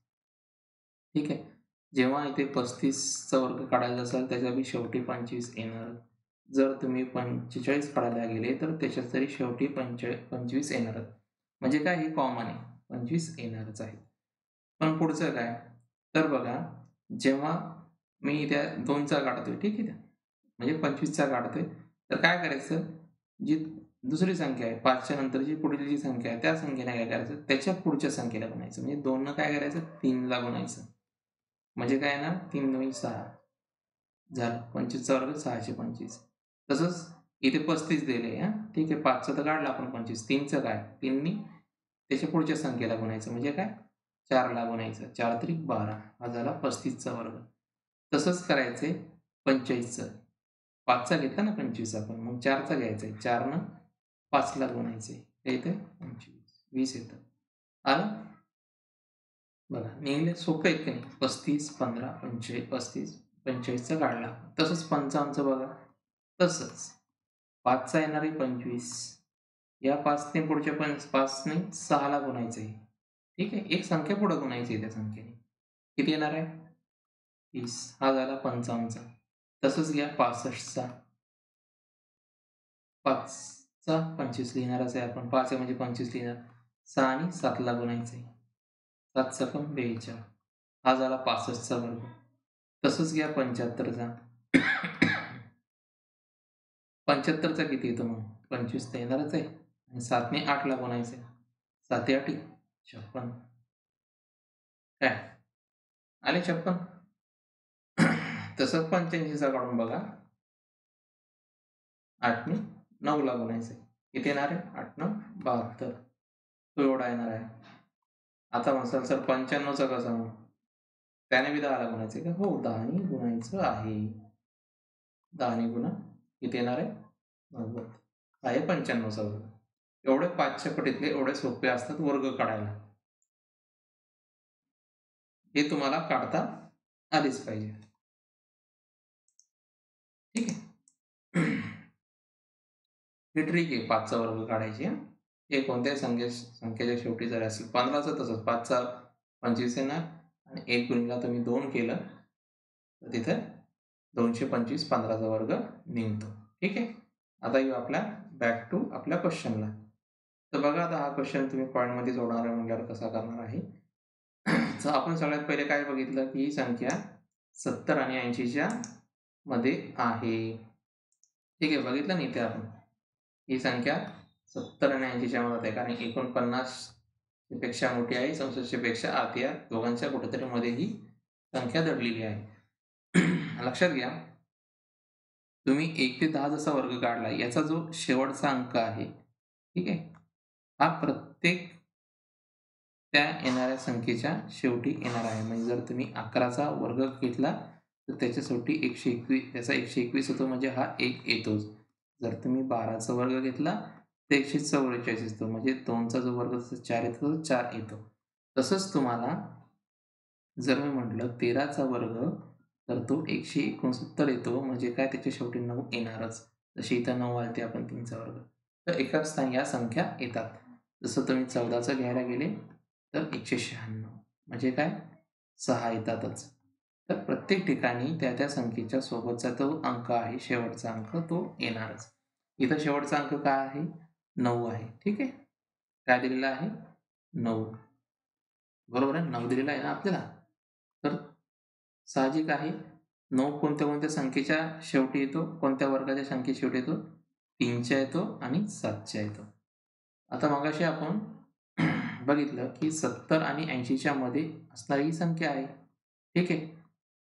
ठीक आहे, जेव्हा इथे 35चा वर्ग काढायचा असेल त्याच्या बी शेवटी 25 येणार. जर तुम्ही 45 काढायला गेले तर त्याच्यात तरी शेवटी 25 येणार. म्हणजे काय, हे कॉमन आहे. 25 येणारच आहे. पण पुढचं काय, तर बघा जेव्हा मी त्या 2चा काढतोय, ठीक आहे, म्हणजे 25चा काढतोय, तर काय करायचं, जी दुसरी संख्या आहे 5च्या नंतरची पुढील जी संख्या आहे त्या संख्येने काय करायचं, त्याच्या पुढच्या संख्येला गुणायचं. म्हणजे 2 काय करायचं, 3ला गुणायचं. म्हणजे काय ना, 3 2 6 झालं. 25चा वर्ग 625. तसंच इथे 35 दिले हां, ठीक आहे. 5चा तर काढला आपण 25. 3चं काय, 3नी त्याच्या पुढच्या संख्येला गुणायचं. म्हणजे काय, 4ला गुणायचं. 4 त्रिक 12 हा झाला 35चा वर्ग. तसंच करायचंय 45चं. 5चा घेतला ना 25 आपण, मग 4चा घ्यायचा आहे. 4नं 5ला गुणायचंय. ते येतंय 25, 20 येतं. आलं? बघा निघाले, सोपं आहेत की नाही. 35, 15, 25, 35, 45चा काढला. तसंच 55चं बघा. तसंच 5चा येणार आहे 25. या 5ने पुढच्या 5ने 6ला गुणायचं आहे. ठीक आहे. एक संख्या पुढे गुणायची आहे त्या संख्येने. किती येणार आहे? 30. हा झाला 55चा. तसंच घ्या 65चा. 5चा 25 लिहिणारच आहे आपण. 5 आहे म्हणजे 25 लिहिणार. 6 आणि 7ला गुणायचं आहे. 7 सकम 42. हा झाला 65चा वर्ग. तसंच घ्या 75चा. 75चा किती येतो मग? 25 तर येणारच आहे आणि 7ने 8ला गुणायचं आहे. 7 8 56. काय आले 56. तसंच 85चा काढून बघा. 8ने 9ला गुणायचं आहे. किती येणार आहे? 8 9 72. तो एवढा येणार आहे. आता म्हणसाल सर 95चा कसा मग? त्याने बी 10ला गुणायचं आहे का? हो, 10ने गुणायचं आहे. 10ने गुणा किती येणार आहे? 90. आहे 95चा वर्ग. एवढे 5च्या पटीतले एवढे सोपे असतात वर्ग काढायला. हे तुम्हाला काढता आलेच पाहिजे. ठीक आहे. ही ट्रिक आहे 5चा वर्ग काढायची. हे कोणत्याही संख्येच्या शेवटी जर असेल. 15चं तसंच 5चा 25 येणार आणि 1 गुणिला तुम्ही 2 केलं तर तिथे 225 15चा वर्ग निघतो. ठीक आहे. आता येऊ आपल्या बॅक टू आपल्या क्वेश्चनला. तर बघा आता हा क्वेश्चन तुम्ही पॉईंटमध्ये जोडणार आहे म्हटल्यावर कसा करणार आहे. तर आपण सगळ्यात पहिले काय बघितलं की ही संख्या 70 आणि 80च्या मध्ये आहे. ठीक आहे, बघितलं नाही ते आपण. ही संख्या 70 आणि 80च्या मध्ये आहे, कारण 49 पेक्षा मोठी आहे, 64 पेक्षा आधी आहे. दोघांच्या कुठेतरी मध्ये ही संख्या दडलेली आहे. लक्षात घ्या, तुम्ही 1 ते 10 जसा वर्ग काढला, याचा जो शेवटचा अंक आहे, ठीक आहे, हा प्रत्येक त्या येणाऱ्या संख्येच्या शेवटी येणार आहे. म्हणजे जर तुम्ही 11चा वर्ग घेतला तर त्याच्या शेवटी 121, त्याचा 121 होतो, म्हणजे हा 1 येतोच. जर तुम्ही 12चा वर्ग घेतला तर 144 येतो, म्हणजे 2चा जो वर्ग 4 येतो तो 4 येतो. तसंच तुम्हाला जर मी म्हटलं 13चा वर्ग तर तो 169 येतो, म्हणजे काय त्याच्या शेवटी 9 येणारच. जशी इथं 9 आलते आपण 3चा वर्ग. तर एकाच स्थानी या संख्या येतात. जसं तुम्ही 14चं घ्यायला गेले तर 196, म्हणजे काय 6 येतातच. तर प्रत्येक ठिकाणी त्या त्या संख्येच्या सोबतचा तो अंक आहे, शेवटचा अंक तो येणारच. इथं शेवटचा अंक काय आहे? 9 आहे. ठीक आहे. काय दिलेला आहे? 9. बरोबर आहे, 9 दिलेला आहे ना आपल्याला. तर साहजिक आहे 9 कोणत्या कोणत्या संख्येच्या शेवटी येतो, कोणत्या वर्गाच्या संख्ये शेवटी येतो? 3च्या येतो आणि 7च्या येतो. आता मगाशी आपण बघितलं की 70 आणि 80च्या मध्ये असणारी ही संख्या आहे. ठीक आहे.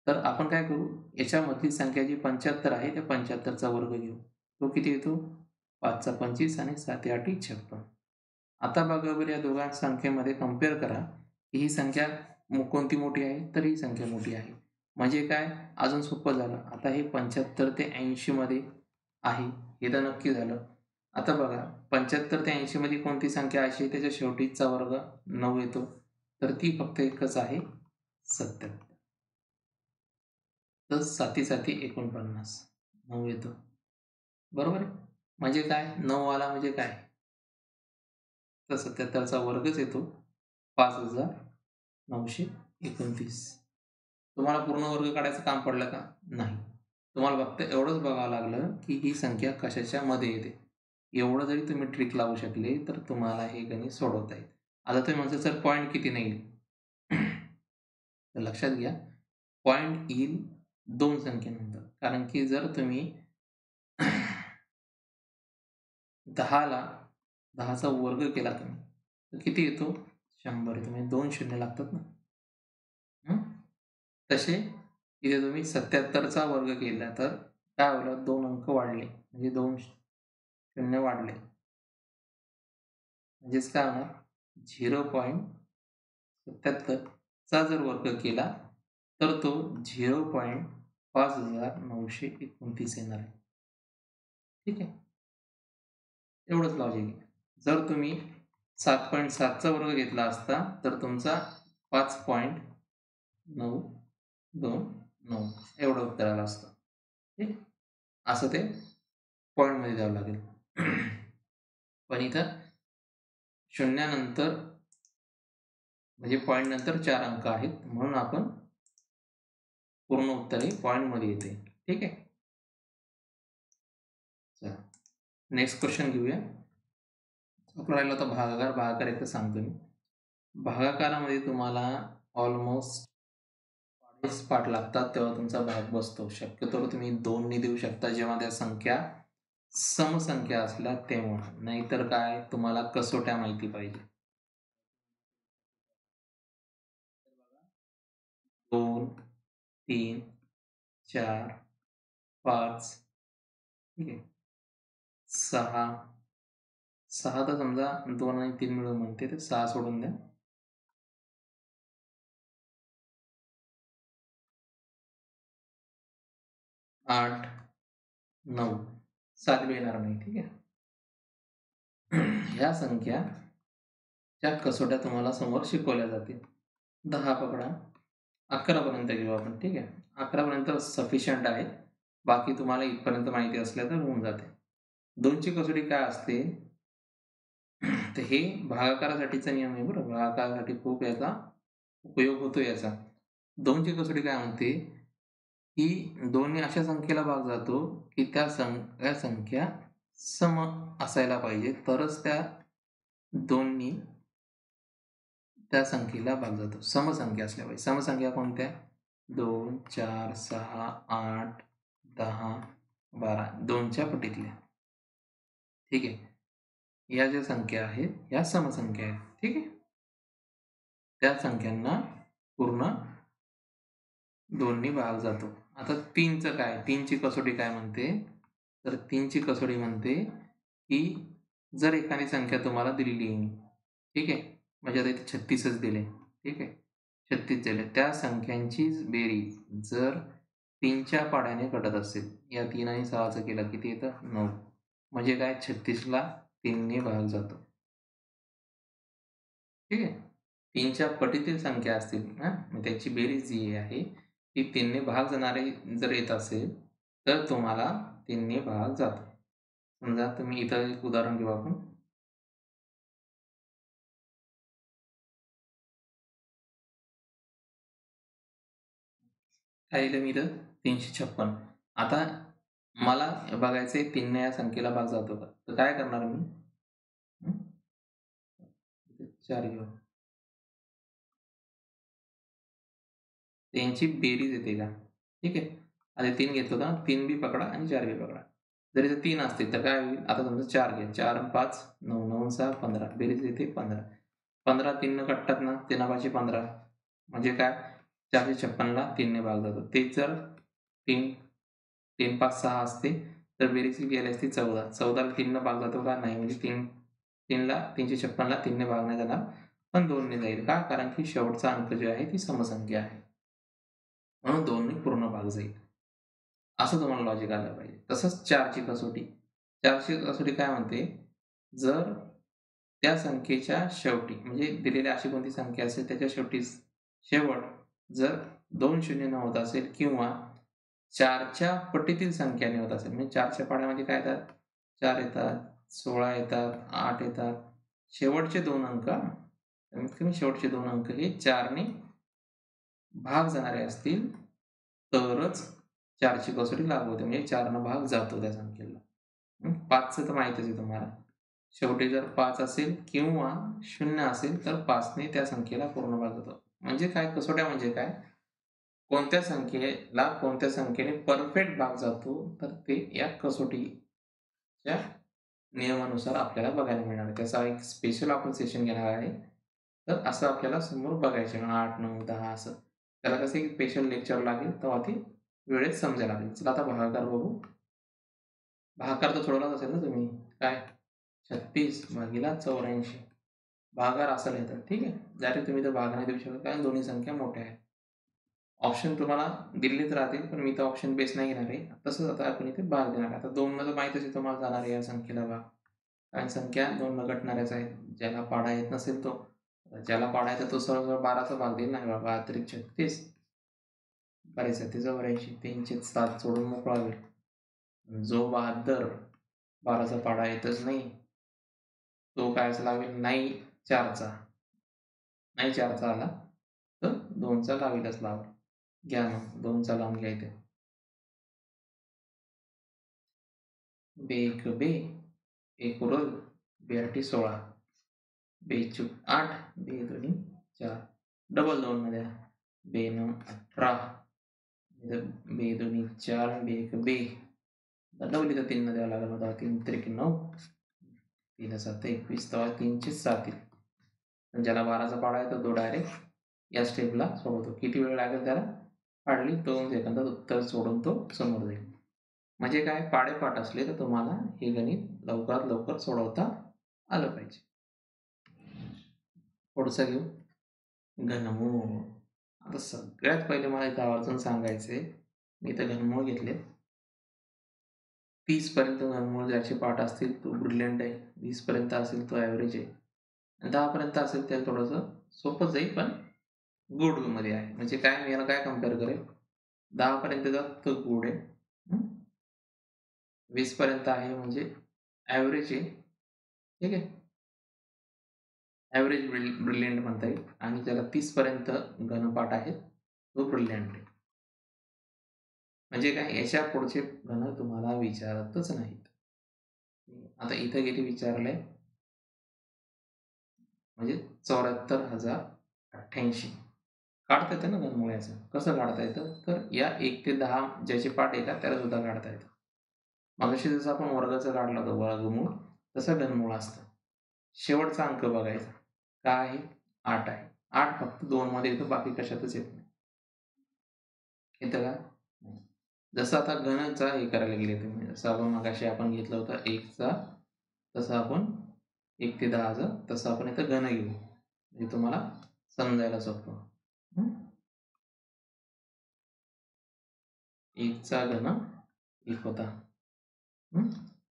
तर आपण काय करू, याच्यामधली संख्या जी 75 आहे त्या 75चा वर्ग घेऊ. तो किती येतो? 5चा 25 आणि 7 8 56. आता बघा बरं, या दोघां संख्येमध्ये कम्पेअर करा की ही संख्या कोणती मोठी आहे, तर ही संख्या मोठी आहे. म्हणजे काय, अजून सोपं झालं. आता हे 75 ते 80 मध्ये आहे, हे तर नक्की झालं. आता बघा 75 ते 80 मध्ये कोणती संख्या अशी आहे त्याच्या शेवटीचा वर्ग 9 येतो, तर ती फक्त एकच आहे, 70. तर 7 7 49 9 येतो. बरोबर आहे. म्हणजे काय, 9 आला म्हणजे काय, तर 77चा वर्गच येतो, 5929. तुम्हाला पूर्ण वर्ग काढायचं काम पडलं का? नाही. तुम्हाला फक्त एवढंच बघावं लागलं की ही संख्या कशाच्या मध्ये येते. एवढं जरी तुम्ही ट्रिक लावू शकले तर तुम्हाला हे गणित सोडवता येईल. आता तुम्ही म्हणता सर पॉईंट किती नाही येईल? तर लक्षात घ्या, पॉईंट येईल 2 संख्येनंतर. कारण की जर तुम्ही 10ला 10चा वर्ग केला तुम्ही, तर किती येतो? 100 येतो. म्हणजे 2 शून्य लागतात ना. तसे इथे तुम्ही 77चा वर्ग केला तर काय होईल? 2 अंक वाढले, म्हणजे 2 शून्य वाढले. म्हणजेच काय होणार? 0.77चा जर वर्ग केला तर तो 0.5929 येणार आहे. ठीक आहे, एवढंच लॉजिक आहे. जर तुम्ही 7.7चा वर्ग घेतला असता तर तुमचा 5.929 एवढं उत्तर आलं असतं. ठीक, असं ते पॉईंटमध्ये द्यावं लागेल. पण इथं शून्यानंतर म्हणजे पॉईंट नंतर 4 अंक आहेत, म्हणून आपण पूर्ण उत्तर हे पॉईंटमध्ये येते. ठीक आहे, चला नेक्स्ट क्वेश्चन घेऊया. आपला राहिला होता भागाकार. भागाकार एकदा सांगतो मी. भागाकारामध्ये तुम्हाला ऑलमोस्ट पाठ लागतात, तेव्हा तुमचा भाग बसतो. शक्यतो तुम्ही 2 ने देऊ शकता जेव्हा त्या संख्या समसंख्या असल्या तेव्हा. नाहीतर काय, तुम्हाला कसोट्या माहिती पाहिजे. 2, 3, 4, 5, ठीक आहे, 6, 6 तर समजा 2 आणि 3 मिळून म्हणते, तर 6 सोडून द्या. 8, 9, 7 येणार नाही. ठीक आहे, ह्या संख्या ज्या कसोट्या तुम्हाला समोर शिकवल्या जातील. 10 पकडा, 11 पर्यंत घेऊ आपण. ठीक आहे, 11 पर्यंत सफिशियंट आहे. बाकी तुम्हाला इथपर्यंत माहिती असल्या तर होऊन जाते. 2ची कसोटी काय असते? तर हे भागाकारासाठीचा नियम आहे बरं. भागाकारासाठी खूप याचा उपयोग होतो याचा. 2ची कसोटी काय म्हणते की 2 अशा संख्येला भाग जातो की त्या संख्या सम असायला पाहिजे, तरच त्या 2नी त्या संख्येला भाग जातो. समसंख्या असल्या पाहिजे. समसंख्या कोणत्या? 2, 4, 6, 8, 10, 12 2च्या पटीतल्या. ठीक आहे, या ज्या संख्या आहेत या समसंख्या आहेत. ठीक आहे, त्या संख्यांना पूर्ण 2नी भाग जातो. आता 3चं काय? 3ची कसोटी काय म्हणते? तर 3ची कसोटी म्हणते की जर एखादी संख्या तुम्हाला दिलेली आहे, ठीक आहे, म्हणजे आता इथे 36च दिले. ठीक आहे, 36 दिले. त्या संख्यांची बेरीज जर 3च्या पाढ्याने घटत असेल, या 3 आणि 6चं केलं किती येतं? 9. म्हणजे काय? 36ला 3ने भाग जातो. ठीक आहे, 3च्या पटीतील संख्या असतील ना, मग त्याची बेरीज जी आहे ती 3ने भाग जाणारे जर येत असेल तर तुम्हाला 3ने भाग जातो. समजा तुम्ही इथं एक उदाहरण घेऊ आपण. काय दिलं मी इथं? 356. आता मला बघायचंय 3ने या संख्येला भाग जातो का? तर काय करणार मी? 4 घेऊ. त्यांची बेरीज येते का? ठीक आहे, आता 3 घेतलं होतं, 3 बी पकडा आणि 4 बी पकडा. जर इथे 3 असतील तर काय होईल? आता समजा 4 घ्या. 4 आणि 5 9, 9 6 15. बेरीज येते 15. 15 3 कटतात ना, 3 15. म्हणजे काय? 456ला 3ने भाग जातो. तेच जर 3 3 5 6 असते तर बेरीज किती आली असती? 14. 14ला 3ने भाग जातो का? नाही. म्हणजे 3ला 356ला 3ने भाग नाही जाणार, पण 2ने जाईल. का? कारण की शेवटचा अंक जो आहे ती समसंख्या आहे, म्हणून 2ने पूर्ण भाग जाईल. असं तुम्हाला लॉजिक आलं पाहिजे. तसंच 4ची कसोटी. 4ची कसोटी काय म्हणते? जर त्या संख्येच्या शेवटी, म्हणजे दिलेली अशी कोणती संख्या असेल त्याच्या शेवटी शेवट जर 2 शून्य न होत असेल किंवा 4च्या पटीतील संख्याने होत असेल, म्हणजे 4च्या पाढ्यामध्ये काय येतात? 4 येतात, 16 येतात, 8 येतात. शेवटचे 2 अंक, कमीत कमी शेवटचे 2 अंक हे 4ने भाग जाणारे असतील तरच 4ची कसोटी लागू होते. म्हणजे 4नं भाग जातो त्या संख्येला. 5चं तर माहीतच आहे तुम्हाला. शेवटी जर 5 असेल किंवा 0 असेल तर 5ने त्या संख्येला पूर्ण भाग जातो. म्हणजे काय, कसोट्या म्हणजे काय, कोणत्या संख्येने परफेक्ट भाग जातो तर ते या कसोटीच्या नियमानुसार आपल्याला बघायला मिळणार आहे. त्याचा एक स्पेशल आपण सेशन घेणार आहे. तर असं आपल्याला समोर बघायचे 8, 9, 10 असं. त्याला कसं एक स्पेशल लेक्चर लागेल तेव्हा ते वेळेत समजायला लागेल. चला आता भागाकार बघू. भागाकार तर सोडवलाच असेल ना तुम्ही. काय 36/84 भागाकार असं लिहितात. ठीक आहे. डायरेक्ट तुम्ही तर भाग नाही देऊ शकत कारण दोन्ही संख्या मोठ्या आहेत. ऑप्शन तुम्हाला दिलेच राहतील पण मी तर ऑप्शन बेस नाही घेणार आहे. तसंच आता आपण इथे भाग देणार आहे. आता 2 तर माहीतच आहे तुम्हाला जाणार आहे या संख्येला भाग. कारण संख्या 2 गटणाऱ्याच आहेत. ज्याला पाडा येत नसेल तो, ज्याला पाडा येतं तो सरळ सरळ 12चा भाग देईल ना. बाबा 36 बरेच आहे. 84 3/7 सोडून मोकळा होईल. जो बहाद्दर 12चा पाडा येतच नाही तो कायचा लावेल, नाही 4चा. नाही 4चा आला तर 2चा लावेलच लावेल. घ्या मग 2चा लावून घ्या इथे. बेक बे, एक उरल, बेआठी 16, बेचूक 8, बे दोन्ही 4, डबल 2 मध्ये बे 9 18, बे दोन्ही 4, बेक बे, डबल इथं 3 मध्ये द्यावं लागेल मला. 3 त्रिक 9, 3 7 21, तेव्हा 3/7 येईल. ज्याला 12चा पाडा येतो तो डायरेक्ट या स्टेपला सोडवतो. किती वेळ लागेल त्याला, हार्डली 2 सेकंदात उत्तर सोडून तो समोर जाईल. म्हणजे काय, पाडेपाठ असले तर तुम्हाला हे गणित लवकरात लवकर सोडवता आलं पाहिजे. पुढचं घेऊ, घनमूळ. आता सगळ्यात पहिले मला इथं आवर्जून सांगायचंय, मी इथं घनमूळ घेतले. 30 पर्यंत घनमूळ ज्याचे पाठ असतील तो ब्रिलियंट आहे. 20 पर्यंत असेल तो ॲव्हरेज आहे. 10 पर्यंत असेल त्याला थोडंसं सोपं जाईल पण गुड मध्ये आहे. म्हणजे काय, मी याला काय कम्पेअर करेल, 10 पर्यंत तर गुड आहे. 20 पर्यंत आहे म्हणजे ॲव्हरेज आहे. ठीक आहे, ॲव्हरेज ब्रिलियंट म्हणता येईल. आणि ज्याला 30 पर्यंत घनपाठ आहे तो ब्रिलियंट आहे. म्हणजे काय, याच्या पुढचे घन तुम्हाला विचारतच नाहीत. आता इथं किती विचारलंय, म्हणजे 74,088 काढता येतं ना घनमूळाचं. कसं काढता येतं, तर या 1 ते 10 ज्याचे पाठ येतात त्याला सुद्धा काढता येतं. मगाशी जसं आपण वर्गाचं काढलं होतं वर्गमूळ, तसं घनमूळ असतं. शेवटचा अंक बघायचा, काय आहे, 8 आहे. 8 फक्त 2 मध्ये येतो, बाकी कशातच येत नाही. येतं का, जसं आता घनचा हे करायला गेले तुम्ही, जसं आपण मगाशी आपण घेतलं होतं 1चा, तसं आपण 1 ते 10चं तसं आपण इथं घन घेऊ, म्हणजे तुम्हाला समजायला सोपं. 1चा घन 1 होता.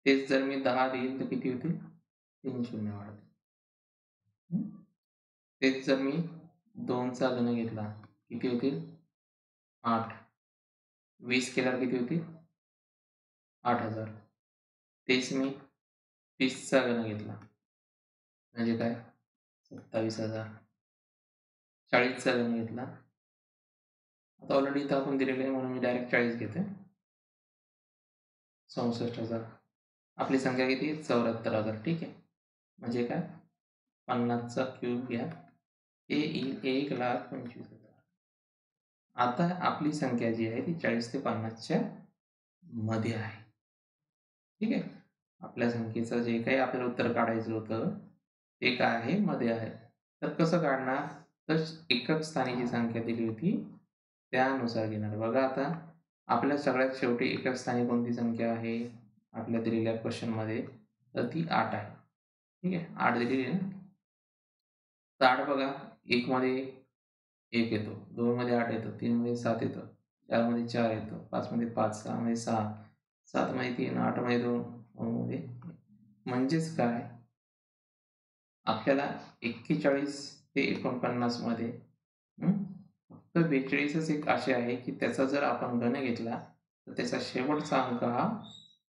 तेच जर मी 10 देईल तर किती होतील, 3 शून्य वाढतील. तेच जर मी 2चा घन घेतला किती होतील, 8. 20 केल्यावर किती होतील, 8000. तेच मी 30चा घन घेतला म्हणजे काय, 27,000. 40चा घन घेतला, आता ऑलरेडी इथं आपण दिलेलं आहे म्हणून मी डायरेक्ट 40 घेते, 64,000. आपली संख्या किती, 74,000. ठीक आहे, म्हणजे काय, 50चा क्यूब घ्या, हे येईल 1,25,000. आता आपली संख्या जी आहे ती 40 ते 50च्या मध्ये आहे. ठीक आहे, आपल्या संख्येचं जे काही आपल्याला उत्तर काढायचं होतं ते काय आहे, मध्ये आहे. तर कसं काढणार, तर एकक स्थानी जी संख्या दिली होती त्यानुसार घेणार. बघा आता आपल्या सगळ्यात शेवटी एकक स्थानी कोणती संख्या आहे आपल्या दिलेल्या क्वेश्चनमध्ये, तर ती 8 आहे. ठीक आहे, 8 दिलेली आहे ना. तर 8 बघा, 1 मध्ये 1 येतो, 2 मध्ये 8 येतो, 3 मध्ये 7 येतो, 4 मध्ये 4 येतो, 5 मध्ये 5, 6 मध्ये 6, 7 मध्ये 3, 8 मध्ये 2, 9 मध्ये 1. म्हणजेच काय, आपल्याला 41 ते 49 मध्ये फक्त 42च एक असे आहे की त्याचा जर आपण घन घेतला तर त्याचा शेवटचा अंक हा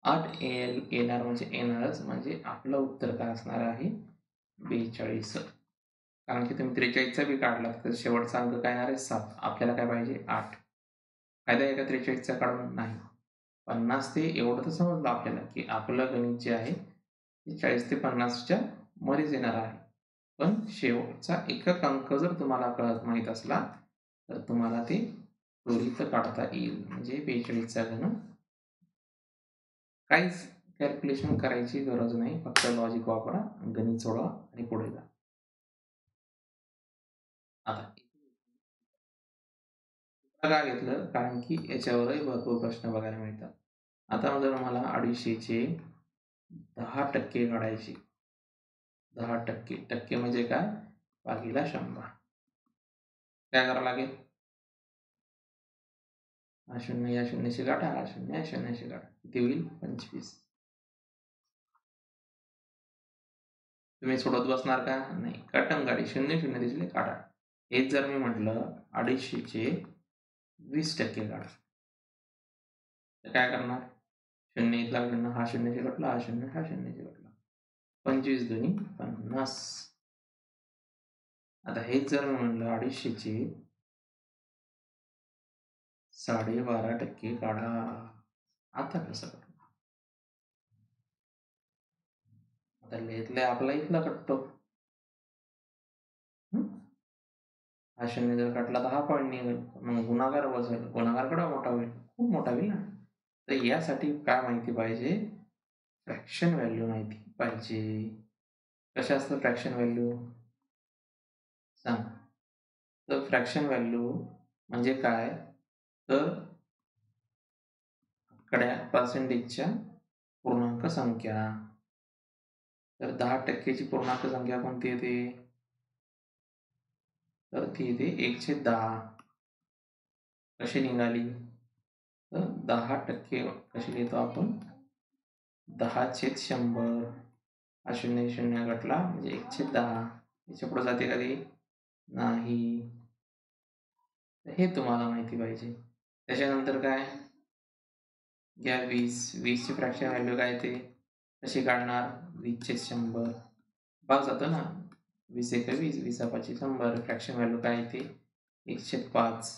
8 येणार, म्हणजे येणारच. म्हणजे आपलं उत्तर काय असणार आहे, 42. कारण की तुम्ही 43चा बी काढला तर शेवटचा अंक काय येणार आहे, 7. आपल्याला काय पाहिजे, 8. फायदा आहे का 43चा काढून, नाही. 50 ते एवढं तर समजलं आपल्याला की आपलं गणित जे आहे 40 ते 50च्या मध्येच येणार आहे. पण शेवटचा एकक अंक जर तुम्हाला माहीत असला तर तुम्हाला ते त्वरित काढता येईल. म्हणजे 42चा घन. काहीच कॅल्क्युलेशन करायची गरज नाही, फक्त लॉजिक वापरा, गणित सोडवा आणि पुढे जा. आता का घेतलं? कारण की याच्यावरही भरपूर प्रश्न बघायला मिळतात. आता जर मला 250चे 10% काढायचे. 10% टक्के म्हणजे काय? भागीला 100. काय करावं लागेल? हा शून्य या शून्याशी काढा, हा शून्य या शून्याशी काढा. किती होईल? 25. तुम्ही सोडत बसणार का? नाही. कटम गाडी 0 दिसले काढा. हेच जर मी म्हटलं 250चे 20% काढा, तर काय करणार? 0 इथला शून्य, हा शून्याशी कटला, हा शून्य, हा शून्याशी कटला. 25 दुनी 50. आता हेच जर मी म्हणलं 250चे 12.5% काढा, आता कसं कटणार? आता लिहितलंय आपला इथला कटतो. हा शून्य जर काढला तर हा पॉईंट निघेल, मग गुणाकार बसेल, गुणाकार केवढा मोठा होईल? खूप मोठा होईल ना. तर यासाठी काय माहिती पाहिजे? फ्रॅक्शन व्हॅल्यू माहिती पाहिजे. कशा असतं फ्रॅक्शन व्हॅल्यू? सांग. तर फ्रॅक्शन व्हॅल्यू म्हणजे काय? तर आकड्या पर्सेंटेजच्या पूर्णांक संख्या. तर 10%ची पूर्णांक संख्या कोणती येते? तर ती येते 1/10. कशी निघाली? तर 10% कशी लिहितो आपण? 10/100. हा शून्य शून्य घटला म्हणजे 1/10. याच्या पुढे जाते का ती? नाही. हे तुम्हाला माहिती पाहिजे. त्याच्यानंतर काय? घ्या 20. 20ची फ्रॅक्शन व्हॅल्यू काय येते? कशी काढणार? 20/100. भाग जातो ना. 20 एक 20, 20 100. फ्रॅक्शन व्हॅल्यू काय येते? 1/5.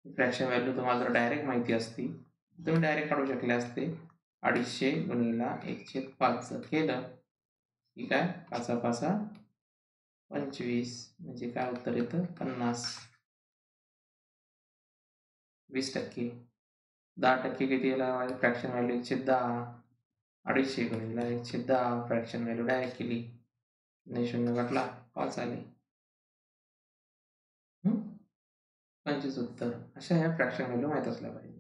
फ्रॅक्शन व्हॅल्यू तुम्हाला जर डायरेक्ट माहिती असती तुम्ही डायरेक्ट काढू शकले असते. 250 गुणिला 1/5 केलं की काय? 5 5 25 म्हणजे काय उत्तर येतं? 50. 20%. 10% किती याला? Fraction value 1/10. 250 गुणिला 1/10 fraction value direct केली. 0 घटला 5 आले. 25 उत्तर. अशा ह्या फ्रॅक्शन व्हॅल्यू माहीत असल्या पाहिजे.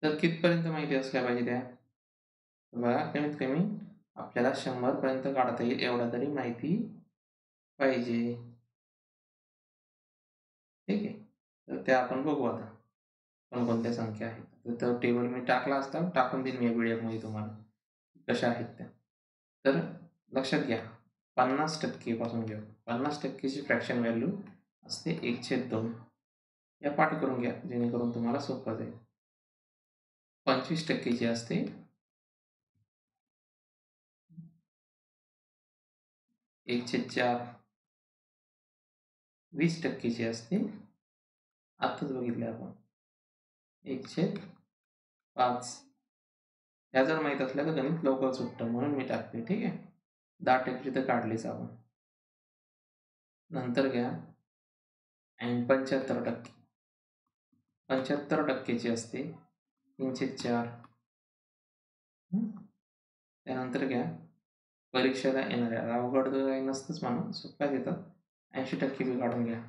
तर कितपर्यंत माहिती असल्या पाहिजे त्या? बघा, कमीत कमी आपल्याला 100 पर्यंत काढता येईल एवढा तरी माहिती पाहिजे. ठीक आहे. तर त्या आपण बघू आता कोणकोणत्या संख्या आहेत. तर टेबल मी टाकला असता, टाकून देईन मी PDF मध्ये तुम्हाला कशा आहेत त्या. तर लक्षात घ्या, 50% पासून घेऊ. 50%ची फ्रॅक्शन व्हॅल्यू असते 1/2. या पाठ करून घ्या जेणेकरून तुम्हाला सोपं जाईल. 25%ची असते 1/4. 20%ची असते, आत्ताच बघितले आपण, 1/5. ह्या जर माहीत असल्या तर गणित लवकर सुटतं म्हणून मी टाकते. ठीक आहे. 10% तर काढलीच आपण. नंतर घ्या आणि 75%. 75%ची असते 3/4. त्यानंतर घ्या परीक्षेला येणाऱ्या, अवघड तर काही नसतंच म्हणा, सोप्याच येतात. 80% बी काढून घ्या.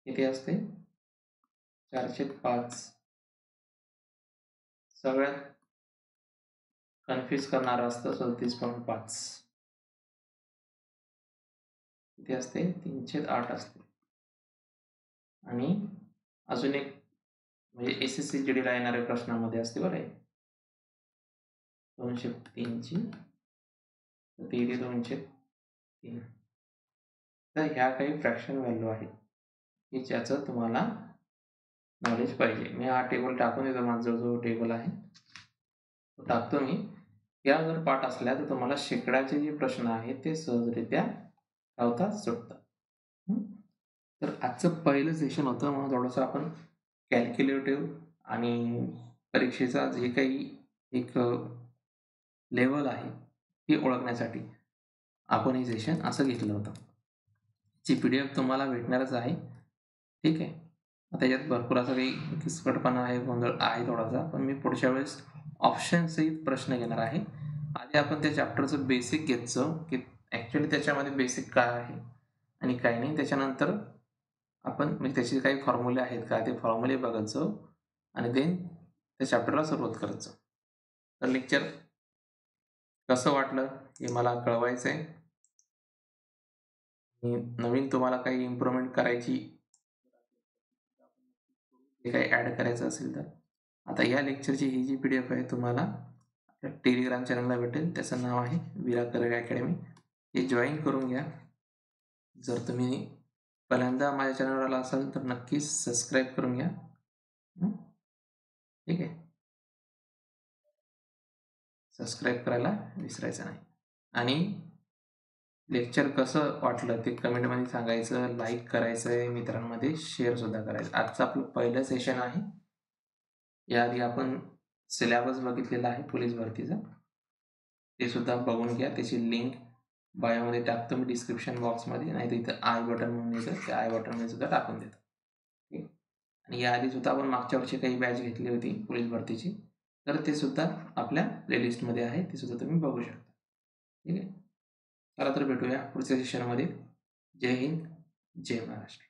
किती असते? 4/5. सगळ्यात कन्फ्यूज करणारं असतं 34.5. किती असते? 3/8 असते. आणि अजून एक म्हणजे SSC GDला येणाऱ्या प्रश्नामध्ये असते बरं आहे, 203ची ती 203. तर ह्या काही फ्रॅक्शन व्हॅल्यू आहेत की ज्याचं तुम्हाला नॉलेज पाहिजे. मी हा टेबल टाकून देतो, माझा जो टेबल आहे तो टाकतो मी. या जर पाठ असल्या तर तुम्हाला शेकड्याचे जे प्रश्न आहेत ते सहजरित्या धावता सुटतात. तर आजचं पहिलं सेशन होतं म्हणून थोडंसं आपण कॅल्क्युलेटिव्ह आणि परीक्षेचा जे काही एक लेवल आहे हे ओळखण्यासाठी आपण हे सेशन असं घेतलं होतं. ची PDF तुम्हाला भेटणारच आहे. ठीक आहे. आता यात भरपूर असा काही किचकटपणा आहे, गोंधळ आहे थोडासा, पण मी पुढच्या वेळेस ऑप्शनसहित प्रश्न घेणार आहे. आधी आपण त्या चॅप्टरचं बेसिक घ्यायचं की ॲक्च्युअली त्याच्यामध्ये बेसिक काय आहे आणि काय नाही. त्याच्यानंतर आपण म्हणजे त्याचे काही फॉर्म्युले आहेत का ते फॉर्म्युले बघायचं आणि देन त्या चॅप्टरला सुरुवात करायचं. तर लेक्चर कसं वाटलं हे मला कळवायचं आहे. नवीन तुम्हाला काही इम्प्रूव्हमेंट करायची काही ॲड करायचं असेल तर आता या लेक्चरची ही जी PDF आहे तुम्हाला आपल्या टेलिग्राम चॅनलला भेटेल. त्याचं नाव आहे विरा करियर अकॅडमी. हे जॉईन करून घ्या. जर तुम्ही पहिल्यांदा माझ्या चॅनलवर आला असाल तर नक्कीच सबस्क्राईब करून घ्या. ठीक आहे. सबस्क्राईब करायला विसरायचं नाही. आणि लेक्चर कसं वाटलं ते कमेंटमध्ये सांगायचं, लाईक करायचं आहे, मित्रांमध्ये शेअरसुद्धा करायचं. आजचं आपलं पहिलं सेशन आहे. याआधी आपण सिलेबस बघितलेला आहे पोलीस भरतीचा. ते सुद्धा बघून घ्या. त्याची लिंक बायोमध्ये टाकतो मी डिस्क्रिप्शन बॉक्समध्ये, नाही तर इथं आय बटन म्हणून येतं, त्या आय बटनमध्ये सुद्धा टाकून देतो. ठीक. आणि याआधी सुद्धा आपण मागच्या वर्षी काही बॅच घेतली होती पोलीस भरतीची, तर ते सुद्धा आपल्या प्लेलिस्टमध्ये आहे, ते सुद्धा तुम्ही बघू शकता. ठीक आहे. चला तर भेटूया पुढच्या सेशनमध्ये. जय हिंद, जय महाराष्ट्र.